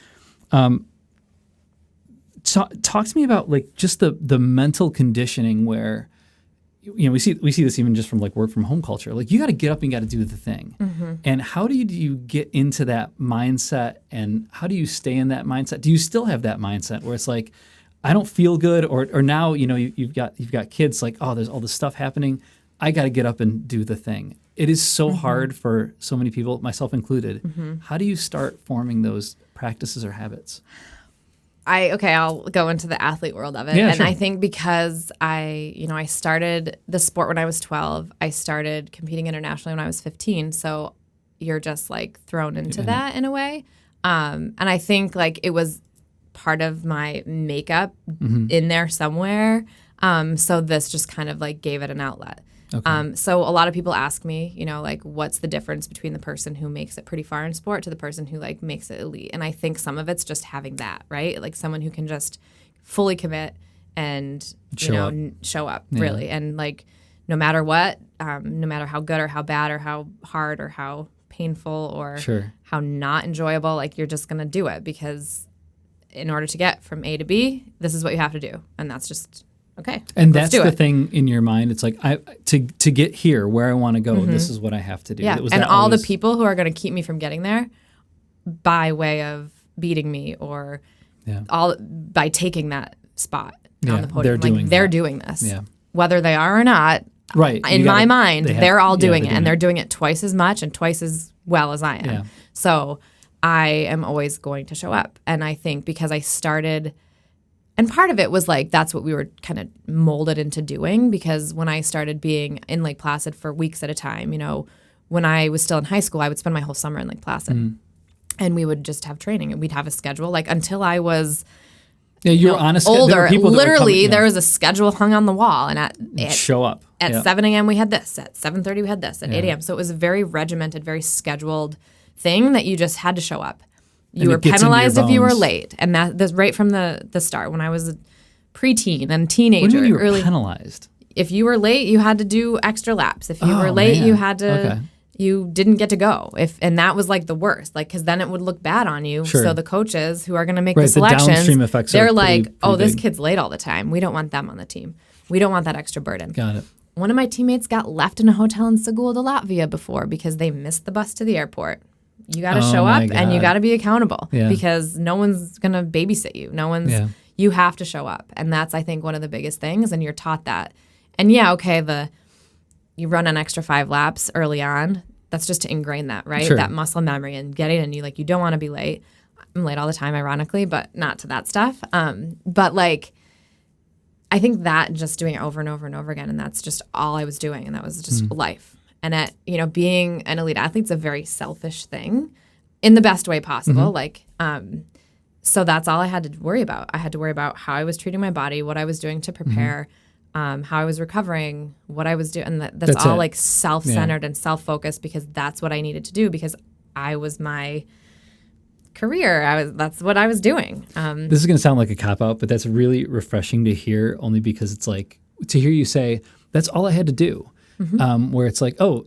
Talk to me about like just the mental conditioning where, we see this even just from like work from home culture. Like you got to get up and got to do the thing. And how do you get into that mindset, and how do you stay in that mindset? Do you still have that mindset where it's like, I don't feel good, or now you've got kids, like, oh, there's all this stuff happening. I got to get up and do the thing. It is so hard for so many people, myself included. How do you start forming those practices or habits? I'll go into the athlete world of it. Yeah, and sure. I think because I started the sport when I was 12, I started competing internationally when I was 15. So you're just like thrown into that in a way. And I think like it was part of my makeup in there somewhere. So this just kind of like gave it an outlet. Okay. So a lot of people ask me, like, what's the difference between the person who makes it pretty far in sport to the person who like makes it elite? And I think some of it's just having that, right? Like someone who can just fully commit and show up really, and like no matter what, no matter how good or how bad or how hard or how painful or how not enjoyable, like you're just gonna do it because in order to get from A to B, this is what you have to do, and that's just. Okay. And that's the thing in your mind. It's like to get here where I want to go, this is what I have to do. Yeah. And all the people who are going to keep me from getting there by way of beating me or all by taking that spot on the podium. They're doing this. Yeah. Whether they are or not. Right. In my mind, they're all doing it, and they're doing it twice as much and twice as well as I am. Yeah. So I am always going to show up. And I think because I started. And part of it was like that's what we were kind of molded into doing, because when I started being in Lake Placid for weeks at a time, when I was still in high school, I would spend my whole summer in Lake Placid. And we would just have training, and we'd have a schedule like until I was Yeah, you were honest. Older, there were people literally, that there was a schedule hung on the wall, and show up at 7 a.m. we had this, at 7:30 we had this, at 8 a.m. So it was a very regimented, very scheduled thing that you just had to show up. You were penalized if you were late, and that's right from the start. When I was a preteen and teenager, when you were penalized, if you were late, you had to do extra laps. If you were late, you had to. Okay. You didn't get to go, and that was like the worst, like, because then it would look bad on you. Sure. So the coaches who are going to make the selections, the downstream effects they're are like, pretty oh, this big. kid's late all the time. We don't want them on the team. We don't want that extra burden. Got it. One of my teammates got left in a hotel in Sigulda, Latvia before because they missed the bus to the airport. You got to show up and you got to be accountable because no one's going to babysit you. No one's. Yeah. You have to show up, and that's, I think, one of the biggest things. And you're taught that. And you run an extra 5 laps early on. That's just to ingrain that, right? Sure. That muscle memory and getting in you. Like, you don't want to be late. I'm late all the time, ironically, but not to that stuff. But like, I think that just doing it over and over and over again, and that's just all I was doing, and that was just life. And being an elite athlete's a very selfish thing, in the best way possible. So that's all I had to worry about. I had to worry about how I was treating my body, what I was doing to prepare. How I was recovering, what I was doing, and that's all like self-centered and self-focused, because that's what I needed to do, because I was my career. That's what I was doing. This is going to sound like a cop-out, but that's really refreshing to hear, only because it's like, to hear you say, that's all I had to do, where it's like, oh,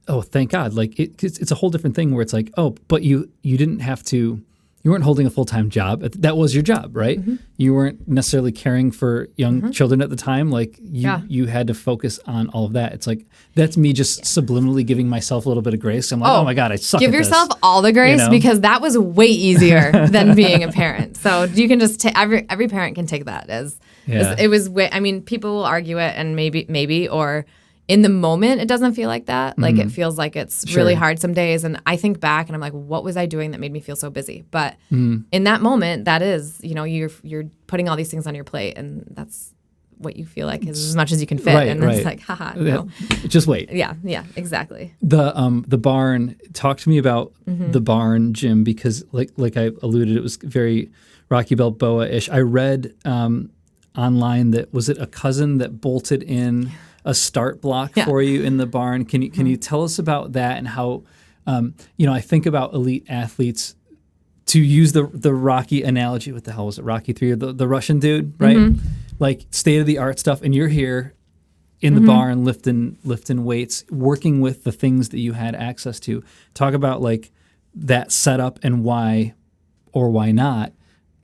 thank God. Like, it's a whole different thing where it's like, oh, but you didn't have to. You weren't holding a full-time job. That was your job, right? You weren't necessarily caring for young children at the time. Like, you had to focus on all of that. It's like, that's me just subliminally giving myself a little bit of grace. I'm like, oh my God, I suck at this. Give yourself all the grace, because that was way easier than being a parent. So you can just every parent can take that as it was. I mean, people will argue it, and maybe or in the moment, it doesn't feel like that. Like, it feels like it's really hard some days. And I think back and I'm like, what was I doing that made me feel so busy? But in that moment, that is, you're putting all these things on your plate, and that's what you feel like is as much as you can fit. It's like, haha, no. Just wait. Yeah, exactly. The barn, talk to me about the barn, Jim, because like I alluded, it was very Rocky Balboa-ish. I read online that, was it a cousin that bolted in a start block for you in the barn? Can you tell us about that, and how I think about elite athletes, to use the Rocky analogy. What the hell was it? Rocky 3, or the Russian dude, right? Like, state of the art stuff, and you're here in the barn lifting weights, working with the things that you had access to. Talk about like that setup and why or why not.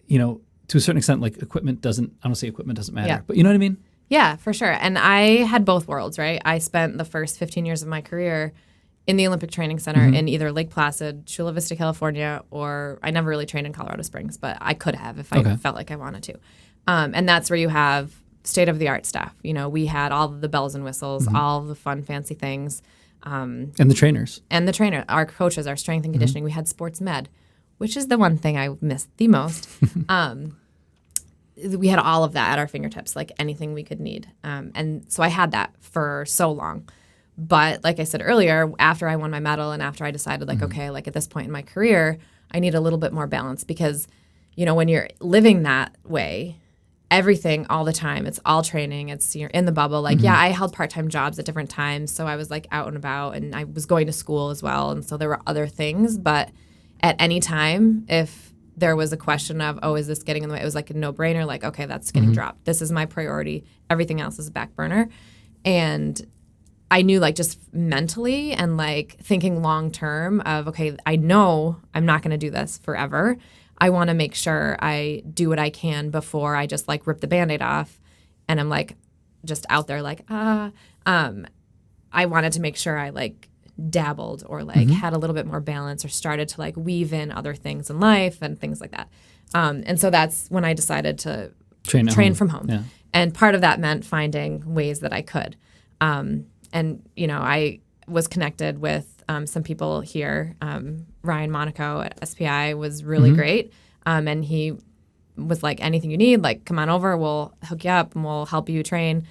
To a certain extent, like, equipment doesn't. I don't say equipment doesn't matter, but you know what I mean. Yeah, for sure. And I had both worlds, right? I spent the first 15 years of my career in the Olympic Training Center in either Lake Placid, Chula Vista, California, or I never really trained in Colorado Springs, but I could have if I felt like I wanted to. And that's where you have state-of-the-art stuff. We had all the bells and whistles, all the fun, fancy things. And the trainers. And the trainer, our coaches, our strength and conditioning. We had sports med, which is the one thing I missed the most. We had all of that at our fingertips, like anything we could need. And so I had that for so long. But like I said earlier, after I won my medal and after I decided, like, okay, like at this point in my career, I need a little bit more balance, because, when you're living that way, everything all the time, it's all training, you're in the bubble. Like, I held part-time jobs at different times. So I was like out and about, and I was going to school as well. And so there were other things. But at any time, if there was a question of, is this getting in the way? It was like a no-brainer, like, okay, that's getting dropped. This is my priority. Everything else is a back burner. And I knew, like, just mentally and, like, thinking long-term of, okay, I know I'm not going to do this forever. I want to make sure I do what I can before I just, like, rip the Band-Aid off and I'm, like, just out there, like, I wanted to make sure I, like, dabbled or like had a little bit more balance, or started to like weave in other things in life and things like that. And so that's when I decided to train from home. Yeah. And part of that meant finding ways that I could. And, I was connected with some people here. Ryan Monaco at SPI was really great. And he was like, anything you need, like, come on over, we'll hook you up and we'll help you train.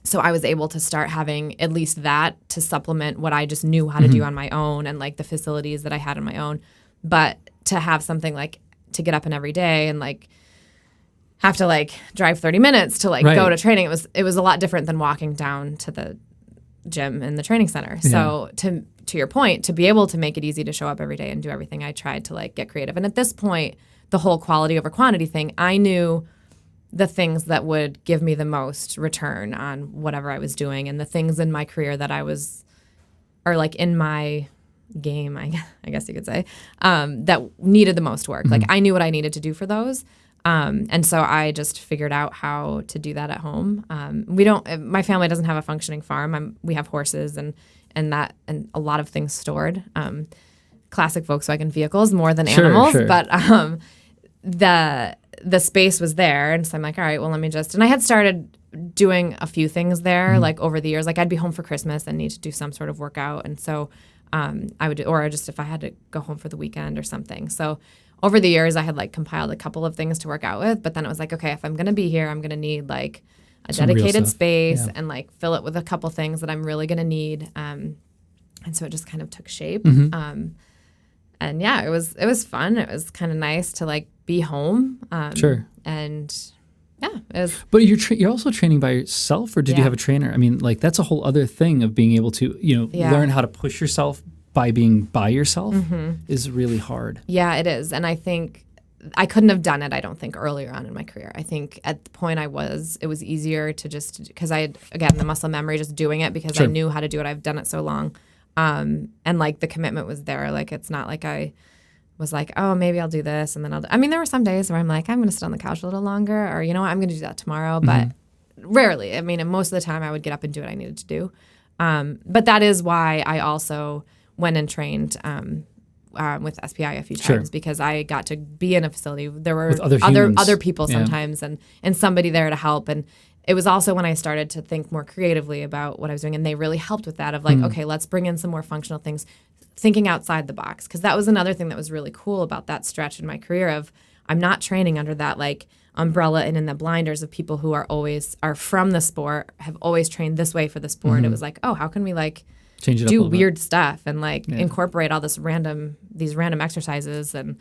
So I was able to start having at least that to supplement what I just knew how to do on my own, and like the facilities that I had on my own. But to have something like to get up in every day and like have to like drive 30 minutes to like Right. go to training. It was a lot different than walking down to the gym in the training center. So to your point, to be able to make it easy to show up every day and do everything, I tried to like get creative. And at this point, the whole quality over quantity thing, I knew the things that would give me the most return on whatever I was doing, and the things in my career that or like in my game, I guess you could say, that needed the most work. Like I knew what I needed to do for those. And so I just figured out how to do that at home. My family doesn't have a functioning farm. We have horses and a lot of things stored. Classic Volkswagen vehicles more than animals, sure. but the space was there, and so I'm like, all right, well, let me just. And I had started doing a few things there, like over the years. Like I'd be home for Christmas and need to do some sort of workout, and so I would, or just if I had to go home for the weekend or something. So over the years, I had like compiled a couple of things to work out with, but then it was like, okay, if I'm gonna be here, I'm gonna need like a Some real dedicated stuff. space Yeah. and like fill it with a couple things that I'm really gonna need. And so it just kind of took shape. And yeah, it was fun. It was kind of nice to like be home. Sure. And yeah, it was. But you're also training by yourself, or did you Yeah. have a trainer? I mean, like that's a whole other thing of being able to, Yeah. learn how to push yourself by being by yourself is really hard. Yeah, it is. And I think I couldn't have done it, I don't think, earlier on in my career. I think at the point it was easier to just, because I had, again, the muscle memory, just doing it because Sure. I knew how to do it. I've done it so long. And like the commitment was there. Like it's not like I was like, oh, maybe I'll do this and then I mean, there were some days where I'm like, I'm going to sit on the couch a little longer, or you know what, I'm going to do that tomorrow. But rarely. I mean, and most of the time I would get up and do what I needed to do. But that is why I also went and trained with SPI a few Sure. times, because I got to be in a facility. There were With other humans. other people Yeah. sometimes and somebody there to help. And it was also when I started to think more creatively about what I was doing, and they really helped with that of like, okay, let's bring in some more functional things, thinking outside the box. Because that was another thing that was really cool about that stretch in my career of I'm not training under that like umbrella and in the blinders of people who are from the sport, have always trained this way for the sport. It was like, oh, how can we like Change it up a do little bit. weird stuff and like incorporate all these random exercises and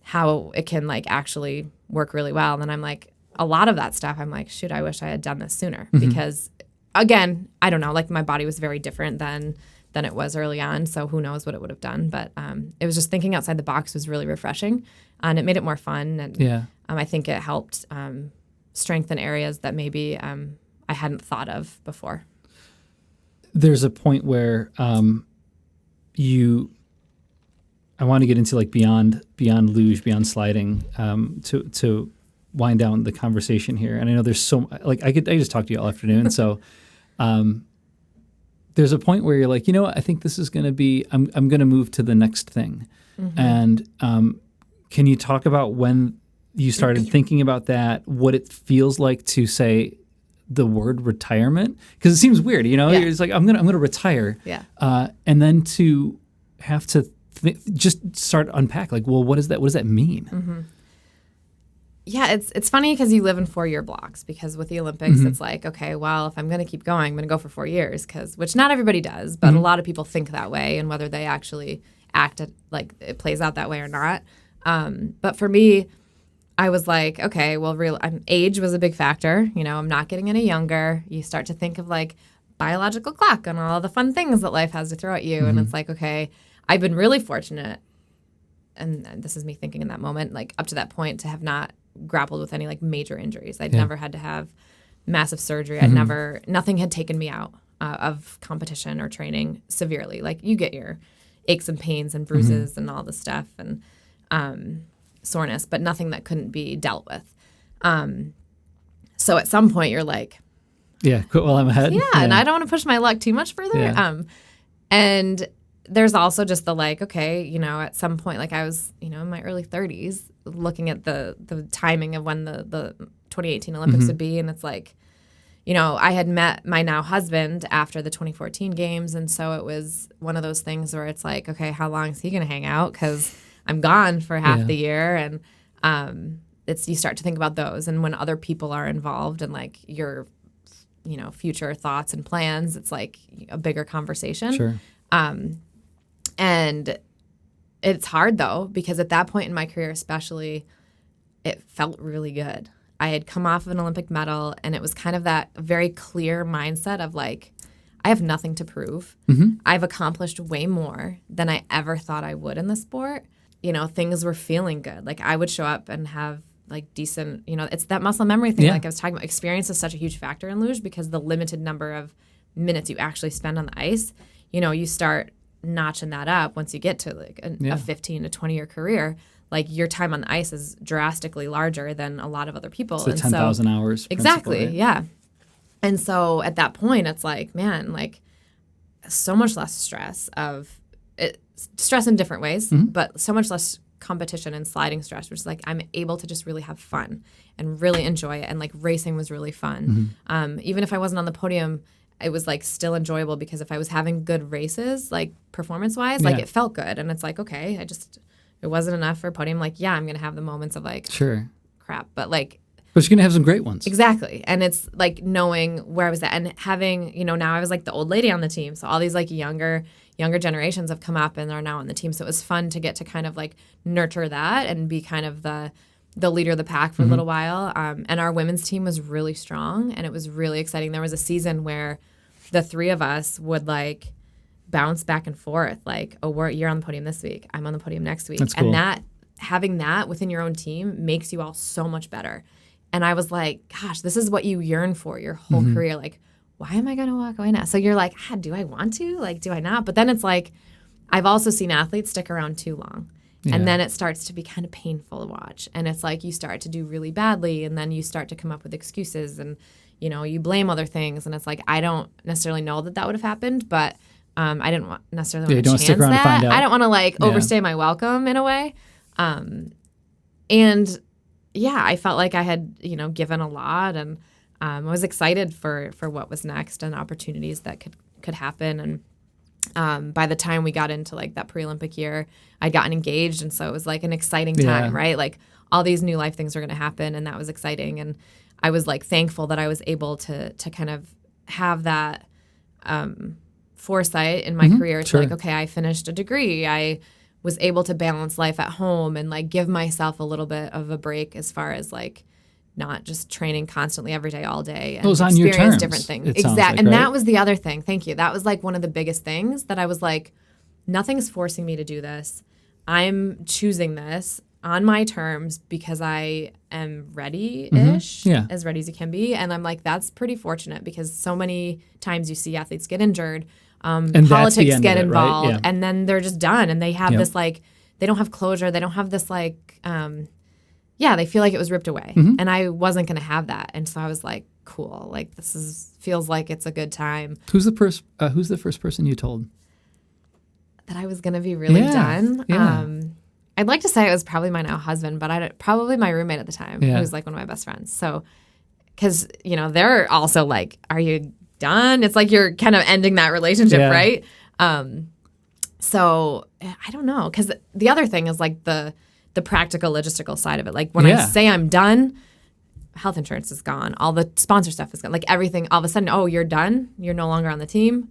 how it can like actually work really well. And then I'm like, a lot of that stuff, I'm like, shoot, I wish I had done this sooner, because again, I don't know, like my body was very different than it was early on. So who knows what it would have done. But it was just thinking outside the box was really refreshing, and it made it more fun. And I think it helped strengthen areas that maybe I hadn't thought of before. There's a point where I want to get into like beyond luge, beyond sliding, to wind down the conversation here. And I know there's so like I just talked to you all afternoon. So there's a point where you're like, you know what, I think this is going to be, I'm going to move to the next thing. And can you talk about when you started thinking about that, what it feels like to say the word retirement? Because it seems weird, Yeah. It's like I'm gonna retire, and then to have to just start unpack like, well, what does that mean? Yeah, it's funny because you live in 4-year blocks, because with the Olympics, it's like, okay, well, if I'm going to keep going, I'm going to go for 4 years, which not everybody does, but a lot of people think that way, and whether they actually like it plays out that way or not. But for me, I was like, okay, well, age was a big factor. I'm not getting any younger. You start to think of like biological clock and all the fun things that life has to throw at you. And it's like, okay, I've been really fortunate, and this is me thinking in that moment, like up to that point, to have not grappled with any like major injuries. I'd never had to have massive surgery. Nothing had taken me out of competition or training severely. Like you get your aches and pains and bruises and all this stuff and soreness, but nothing that couldn't be dealt with. So at some point you're like, quit while I'm ahead. and I don't want to push my luck too much further. And there's also just the like, okay, at some point, like I was, in my early 30s, looking at the timing of when the 2018 Olympics would be, and it's like, I had met my now husband after the 2014 games, and so it was one of those things where it's like, okay, how long is he going to hang out? Because I'm gone for half the year, and you start to think about those, and when other people are involved and like your, future thoughts and plans, it's like a bigger conversation. Sure. And it's hard though, because at that point in my career, especially, it felt really good. I had come off of an Olympic medal, and it was kind of that very clear mindset of like, I have nothing to prove. I've accomplished way more than I ever thought I would in the sport. You know, things were feeling good. Like I would show up and have like decent, you know, it's that muscle memory thing like I was talking about. Experience is such a huge factor in luge because the limited number of minutes you actually spend on the ice, you know, you start notching that up once you get to like a 15 to 20 year career. Like your time on the ice is drastically larger than a lot of other people. So 10,000 hours. Exactly, right? yeah. And so at that point, it's like, man, like so much less stress stress in different ways, but so much less competition and sliding stress, which is like I'm able to just really have fun and really enjoy it. And like racing was really fun. Even if I wasn't on the podium, it was like still enjoyable because if I was having good races, like performance wise, like it felt good. And it's like, okay, it wasn't enough for a podium. Like, yeah, I'm going to have the moments of like, crap. But like, but you're going to have some great ones. Exactly. And it's like knowing where I was at and having, you know, now I was like the old lady on the team. So all these like younger generations have come up and are now on the team. So it was fun to get to kind of like nurture that and be kind of the leader of the pack for a little while. And our women's team was really strong and it was really exciting. There was a season where the three of us would like bounce back and forth. Like, oh, you're on the podium this week. I'm on the podium next week. That's cool. And that having that within your own team makes you all so much better. And I was like, gosh, this is what you yearn for your whole career. Like, why am I going to walk away now? So you're like, do I want to? Like, do I not? But then it's like, I've also seen athletes stick around too long. Yeah. And then it starts to be kind of painful to watch. And it's like you start to do really badly and then you start to come up with excuses and, you know, you blame other things. And it's like, I don't necessarily know that would have happened, but I didn't necessarily want to chance that. I don't want to like overstay my welcome in a way. And yeah, I felt like I had, you know, given a lot and I was excited for what was next and opportunities that could happen. And by the time we got into like that pre-Olympic year, I'd gotten engaged. And so it was like an exciting time, right? Like all these new life things were going to happen and that was exciting. And I was like thankful that I was able to kind of have that foresight in my career to like, okay, I finished a degree. I was able to balance life at home and like give myself a little bit of a break as far as like not just training constantly every day, all day and on your terms, different things. Exactly. Like, and that was the other thing. Thank you. That was like one of the biggest things that I was like, nothing's forcing me to do this. I'm choosing this on my terms because I am ready-ish, as ready as you can be. And I'm like, that's pretty fortunate because so many times you see athletes get injured, and politics get involved, right? And then they're just done. And they have this like, they don't have closure. They don't have this like, they feel like it was ripped away. And I wasn't going to have that. And so I was like, cool, like feels like it's a good time. Who's the first person you told? That I was going to be really done? Yeah. I'd like to say it was probably my now husband, but probably my roommate at the time, who was like one of my best friends. So, because, you know, they're also like, are you done? It's like you're kind of ending that relationship, right? So, I don't know. Because the other thing is like the practical, logistical side of it. Like when I say I'm done, health insurance is gone. All the sponsor stuff is gone. Like everything, all of a sudden, oh, you're done? You're no longer on the team?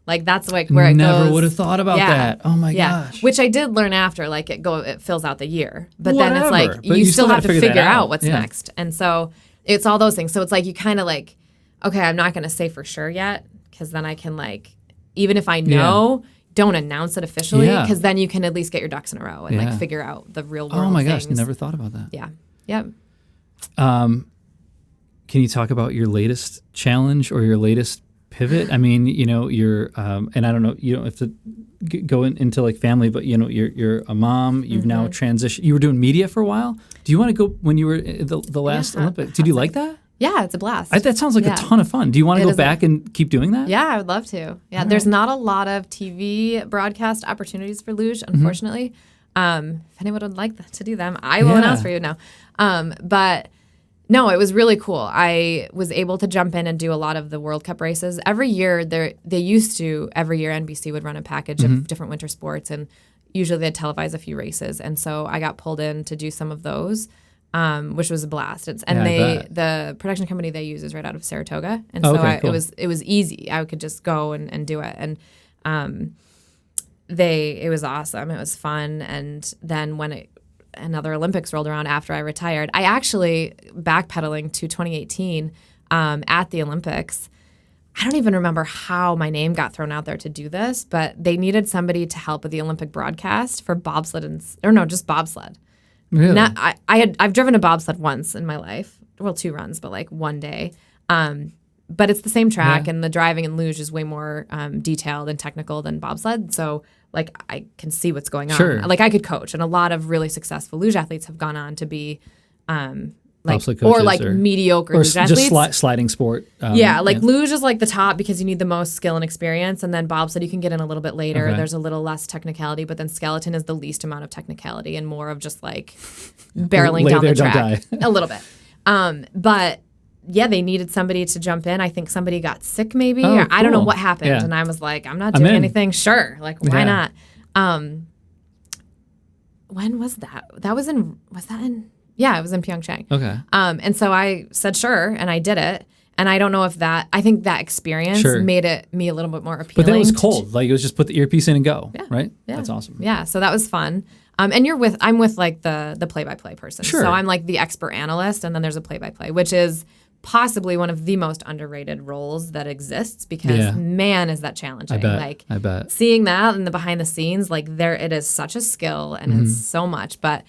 Like that's like where it goes. Never would have thought about that. Oh my gosh. Which I did learn after, like it fills out the year. But then it's like you still have to figure out what's next. And so it's all those things. So it's like you kind of like, okay, I'm not going to say for sure yet because then I can like, even if I know, don't announce it officially because then you can at least get your ducks in a row and like figure out the real world. Oh my things. gosh, never thought about that. Yeah. Yep. Can you talk about your latest challenge or your latest pivot? I mean, you know, you're, and I don't know, you don't have to go into like family, but you know, you're a mom. You've now transitioned. You were doing media for a while. Do you want to go when you were the last Olympic? Did you like that? Yeah, it's a blast. That sounds like a ton of fun. Do you want to go back and keep doing that? Yeah, I would love to. Yeah, there's not a lot of TV broadcast opportunities for Luge, unfortunately. If anyone would like to do them, I will announce for you now. But no, it was really cool. I was able to jump in and do a lot of the World Cup races. Every year, every year NBC would run a package of different winter sports, and usually they'd televise a few races. And so I got pulled in to do some of those, which was a blast. The production company they use is right out of Saratoga, and cool. It was easy. I could just go and do it, and it was awesome. It was fun. And then when it another Olympics rolled around after I retired. I actually, backpedaling to 2018 at the Olympics, I don't even remember how my name got thrown out there to do this, but they needed somebody to help with the Olympic broadcast for bobsled just bobsled. Really? I've driven a bobsled once in my life. Well, 2 runs, but like one day. But it's the same track, and the driving in luge is way more detailed and technical than bobsled. So like I can see what's going on. Sure. Like I could coach, and a lot of really successful luge athletes have gone on to be Bobsled coaches mediocre or luge athletes. just sliding sport. Luge is like the top because you need the most skill and experience, and then bobsled you can get in a little bit later. Okay. There's a little less technicality, but then skeleton is the least amount of technicality and more of just like barreling down the track a little bit. But yeah, they needed somebody to jump in. I think somebody got sick maybe. Oh, or I don't know cool. what happened. Yeah. And I was like, I'm not doing anything. Sure. Like, why not? When was that? It was in Pyeongchang. Okay. And so I said, sure. And I did it. And I don't know if I think that experience made me a little bit more appealing. But then it was cold. Like it was just put the earpiece in and go, right? Yeah. That's awesome. Yeah. So that was fun. And I'm with like the play-by-play person. Sure. So I'm like the expert analyst, and then there's a play-by-play, which is possibly one of the most underrated roles that exists because man, is that challenging. I bet. Seeing that in the behind the scenes, like it is such a skill and it's so much, but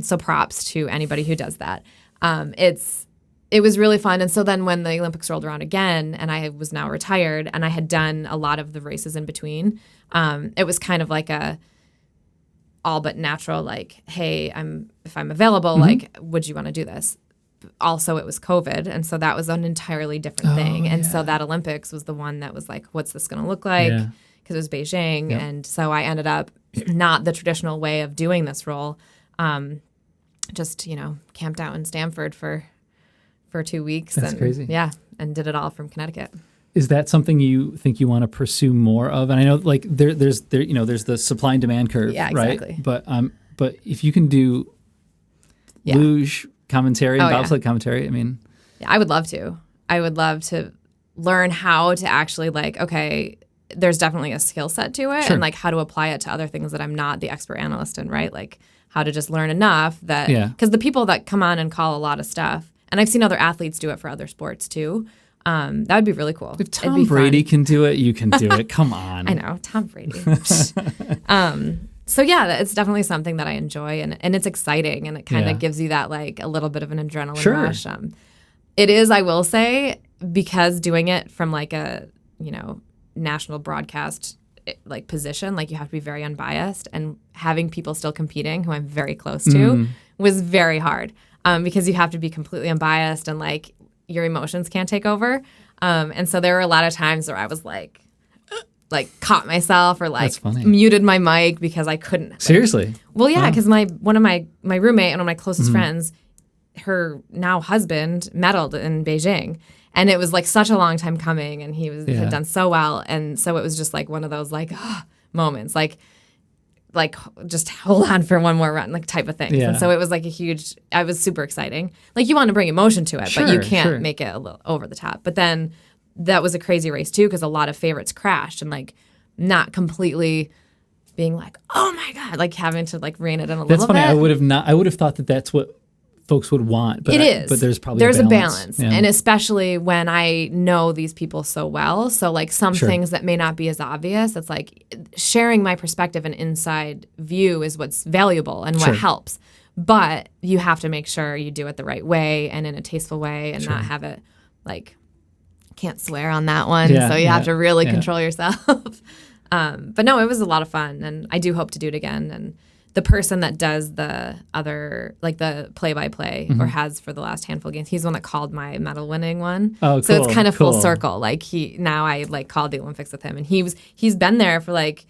so props to anybody who does that. It was really fun. And so then when the Olympics rolled around again and I was now retired and I had done a lot of the races in between, it was kind of like a all but natural, like, hey, if I'm available, like, would you want to do this? Also, it was COVID, and so that was an entirely different thing. And so that Olympics was the one that was like, what's this going to look like? Because it was Beijing. Yep. And so I ended up not the traditional way of doing this role, just, camped out in Stamford for 2 weeks. That's crazy. Yeah, and did it all from Connecticut. Is that something you think you want to pursue more of? And I know like there's the supply and demand curve, exactly. right? But if you can do luge commentary and bobsled commentary, I mean, I would love to. I would love to learn how to actually like, okay, there's definitely a skill set to it, and like how to apply it to other things that I'm not the expert analyst in, right? Like how to just learn enough that because the people that come on and call a lot of stuff, and I've seen other athletes do it for other sports too. That would be really cool. If Tom Brady can do it, you can do it. Come on. I know, Tom Brady. So yeah, it's definitely something that I enjoy, and it's exciting, and it kind of gives you that like a little bit of an adrenaline rush. It is, I will say, because doing it from like a national broadcast like position, like you have to be very unbiased, and having people still competing who I'm very close to was very hard because you have to be completely unbiased and like your emotions can't take over. And so there were a lot of times where I was like caught myself or like muted my mic because I couldn't. Seriously? Well, yeah, because one of my roommate and one of my closest friends, her now husband medaled in Beijing. And it was like such a long time coming, and he had done so well. And so it was just like one of those like moments, like just hold on for one more run, like type of thing. Yeah. And so it was like I was super exciting. Like you want to bring emotion to it, but you can't make it a little over the top. But then that was a crazy race too, because a lot of favorites crashed and like not completely being like, oh my God, like having to like rein it in a little bit. That's funny. I would have thought that that's what folks would want, but it is. But there's probably a balance. Yeah. And especially when I know these people so well. So like some things that may not be as obvious, it's like sharing my perspective and inside view is what's valuable and what helps. But you have to make sure you do it the right way and in a tasteful way, and not have it like can't swear on that one. So you have to really control yourself. But no, it was a lot of fun, and I do hope to do it again. And the person that does the other, like the play-by-play or has for the last handful of games, he's the one that called my medal-winning one. Oh, cool. So it's kind of full circle. Like I like called the Olympics with him, and he's been there for like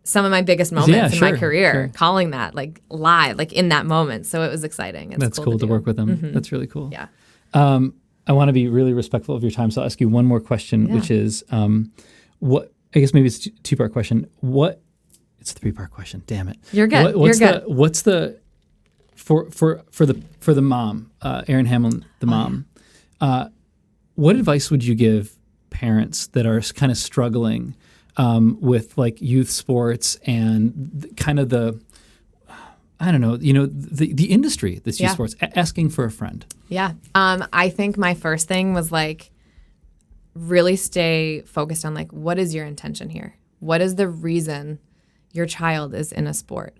some of my biggest moments in my career, calling that like live, like in that moment. So it was exciting. That's cool to work with him. That's really cool. Yeah. I want to be really respectful of your time, so I'll ask you one more question, which is, what? I guess maybe it's a two-part question. It's a three-part question. Damn it. You're good. What's the for the mom, Erin Hamlin, the mom? What advice would you give parents that are kind of struggling with like youth sports and kind of the I don't know, the industry that's youth sports, asking for a friend? Yeah. I think my first thing was like really stay focused on like, what is your intention here? What is the reason your child is in a sport?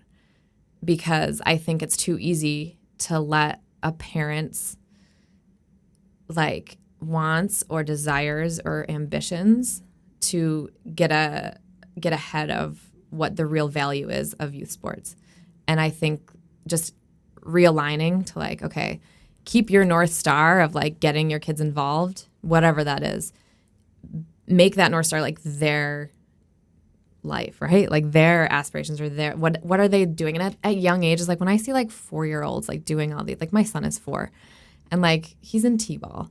Because I think it's too easy to let a parent's like wants or desires or ambitions to get ahead of what the real value is of youth sports. And I think just realigning to like, okay, keep your North Star of like getting your kids involved, whatever that is. Make that North Star like their life, right? Like their aspirations or their what are they doing? And at young ages, like when I see like 4-year-olds like doing all these, like my son is 4 and like he's in T-ball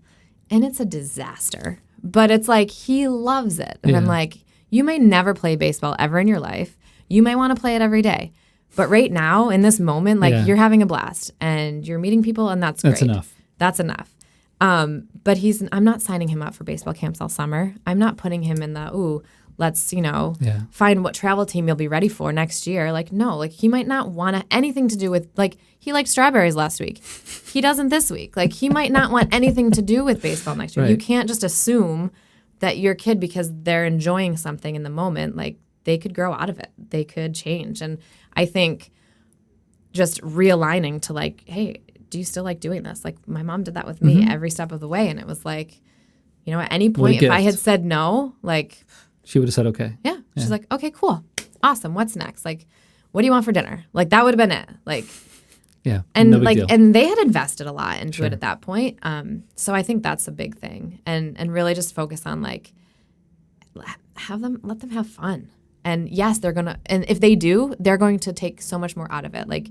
and it's a disaster, but it's like he loves it. And I'm like, you may never play baseball ever in your life. You may want to play it every day. But right now in this moment, like you're having a blast and you're meeting people and that's great. That's enough. But I'm not signing him up for baseball camps all summer. I'm not putting him in the, let's, find what travel team you'll be ready for next year. Like, no, like he might not want anything to do with, like, he liked strawberries last week. He doesn't this week. Like, he might not want anything to do with baseball next year. Right. You can't just assume that your kid, because they're enjoying something in the moment, like, they could grow out of it. They could change. And I think just realigning to, like, hey, do you still like doing this? Like, my mom did that with me every step of the way. And it was like, at any point, if I had said no, like... She would have said, okay. Yeah. She's like, okay, cool. Awesome. What's next? Like, what do you want for dinner? Like, that would have been it. Like, yeah. And no big like, deal. and they had invested a lot into it at that point. So I think that's a big thing. And really just focus on like, let them have fun. And yes, and if they do, they're going to take so much more out of it. Like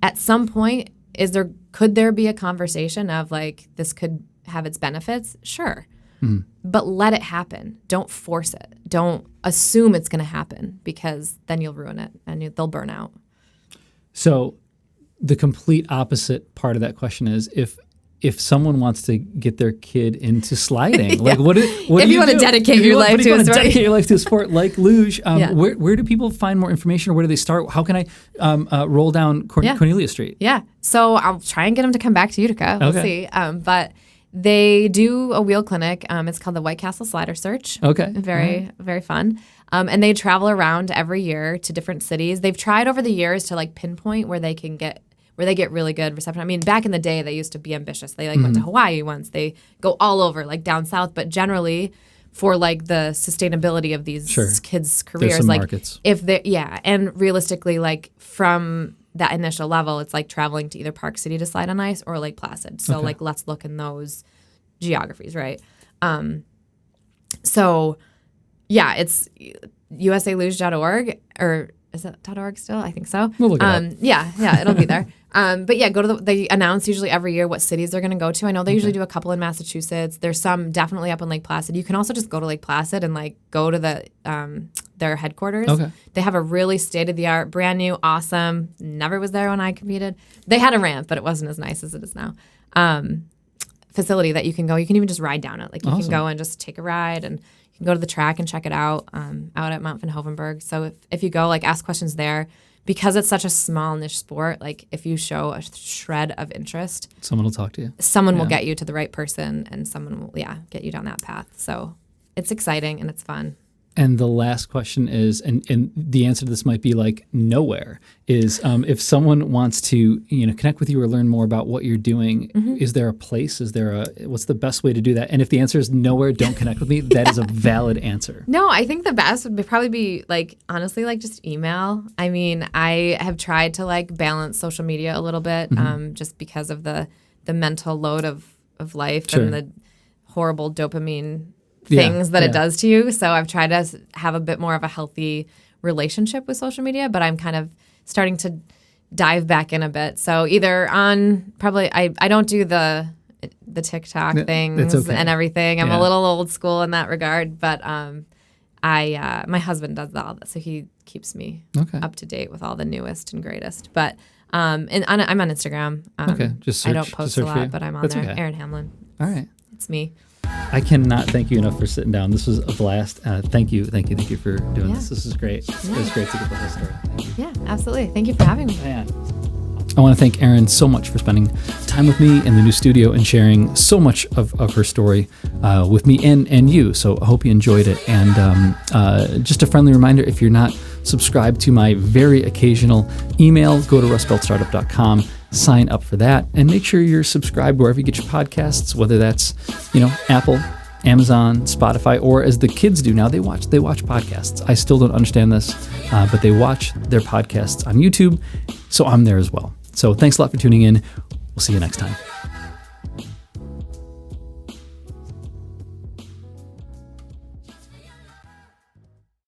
at some point, could there be a conversation of like, this could have its benefits? Sure. But let it happen. Don't force it. Don't assume it's going to happen because then you'll ruin it and they'll burn out. So the complete opposite part of that question is if someone wants to get their kid into sliding, like what if you want to dedicate your life to a sport, dedicate your life to a sport like luge, where do people find more information or where do they start? How can I roll down Cornelia Street? Yeah. So I'll try and get them to come back to Utica. We'll see. But they do a wheel clinic. It's called the White Castle Slider Search. Okay. Very, very fun. And they travel around every year to different cities. They've tried over the years to like pinpoint where they get really good reception. I mean, back in the day, they used to be ambitious. They like went to Hawaii once. They go all over, like down south. But generally, for like the sustainability of these kids' careers, there's some like markets. And realistically, like from that initial level, it's like traveling to either Park City to slide on ice or Lake Placid. So like, let's look in those geographies, right? So yeah, it's usaluge.org, or is it .org still? I think so. We'll look it up. Yeah, it'll be there. But yeah, they announce usually every year what cities they're going to go to. I know they usually do a couple in Massachusetts. There's some definitely up in Lake Placid. You can also just go to Lake Placid and like go to their headquarters. Okay. They have a really state-of-the-art, brand new, awesome, never was there when I competed. They had a ramp, but it wasn't as nice as it is now. Facility that you can go. You can even just ride down it. Like you can go and just take a ride, and you can go to the track and check it out at Mount Van Hovenberg. So if you go, like ask questions there. Because it's such a small niche sport, like if you show a shred of interest, someone will talk to you. Someone will get you to the right person, and someone will, get you down that path. So it's exciting and it's fun. And the last question is, and the answer to this might be like nowhere, is if someone wants to connect with you or learn more about what you're doing, is there a place? What's the best way to do that? And if the answer is nowhere, don't connect with me, that is a valid answer. No, I think the best would probably be like, honestly, like just email. I mean, I have tried to like balance social media a little bit just because of the mental load of life and the horrible dopamine things that it does to you. So I've tried to have a bit more of a healthy relationship with social media, but I'm kind of starting to dive back in a bit. So either on probably I don't do the TikTok things and everything. I'm a little old school in that regard, but my husband does all that, so he keeps me up to date with all the newest and greatest. But I'm on Instagram. Just search, I don't post a lot, but I'm on there. Erin Hamlin. All right, it's me. I cannot thank you enough for sitting down. This was a blast. Thank you for doing this. This is great. It was great to get the whole story. Thank you. Yeah, absolutely. Thank you for having me. Man. I want to thank Erin so much for spending time with me in the new studio and sharing so much of her story with me and you. So I hope you enjoyed it. And just a friendly reminder, if you're not subscribed to my very occasional email, go to rustbeltstartup.com, sign up for that, and make sure you're subscribed wherever you get your podcasts, whether that's, Apple, Amazon, Spotify, or as the kids do now, they watch podcasts. I still don't understand this, but they watch their podcasts on YouTube, so I'm there as well. So thanks a lot for tuning in. We'll see you next time.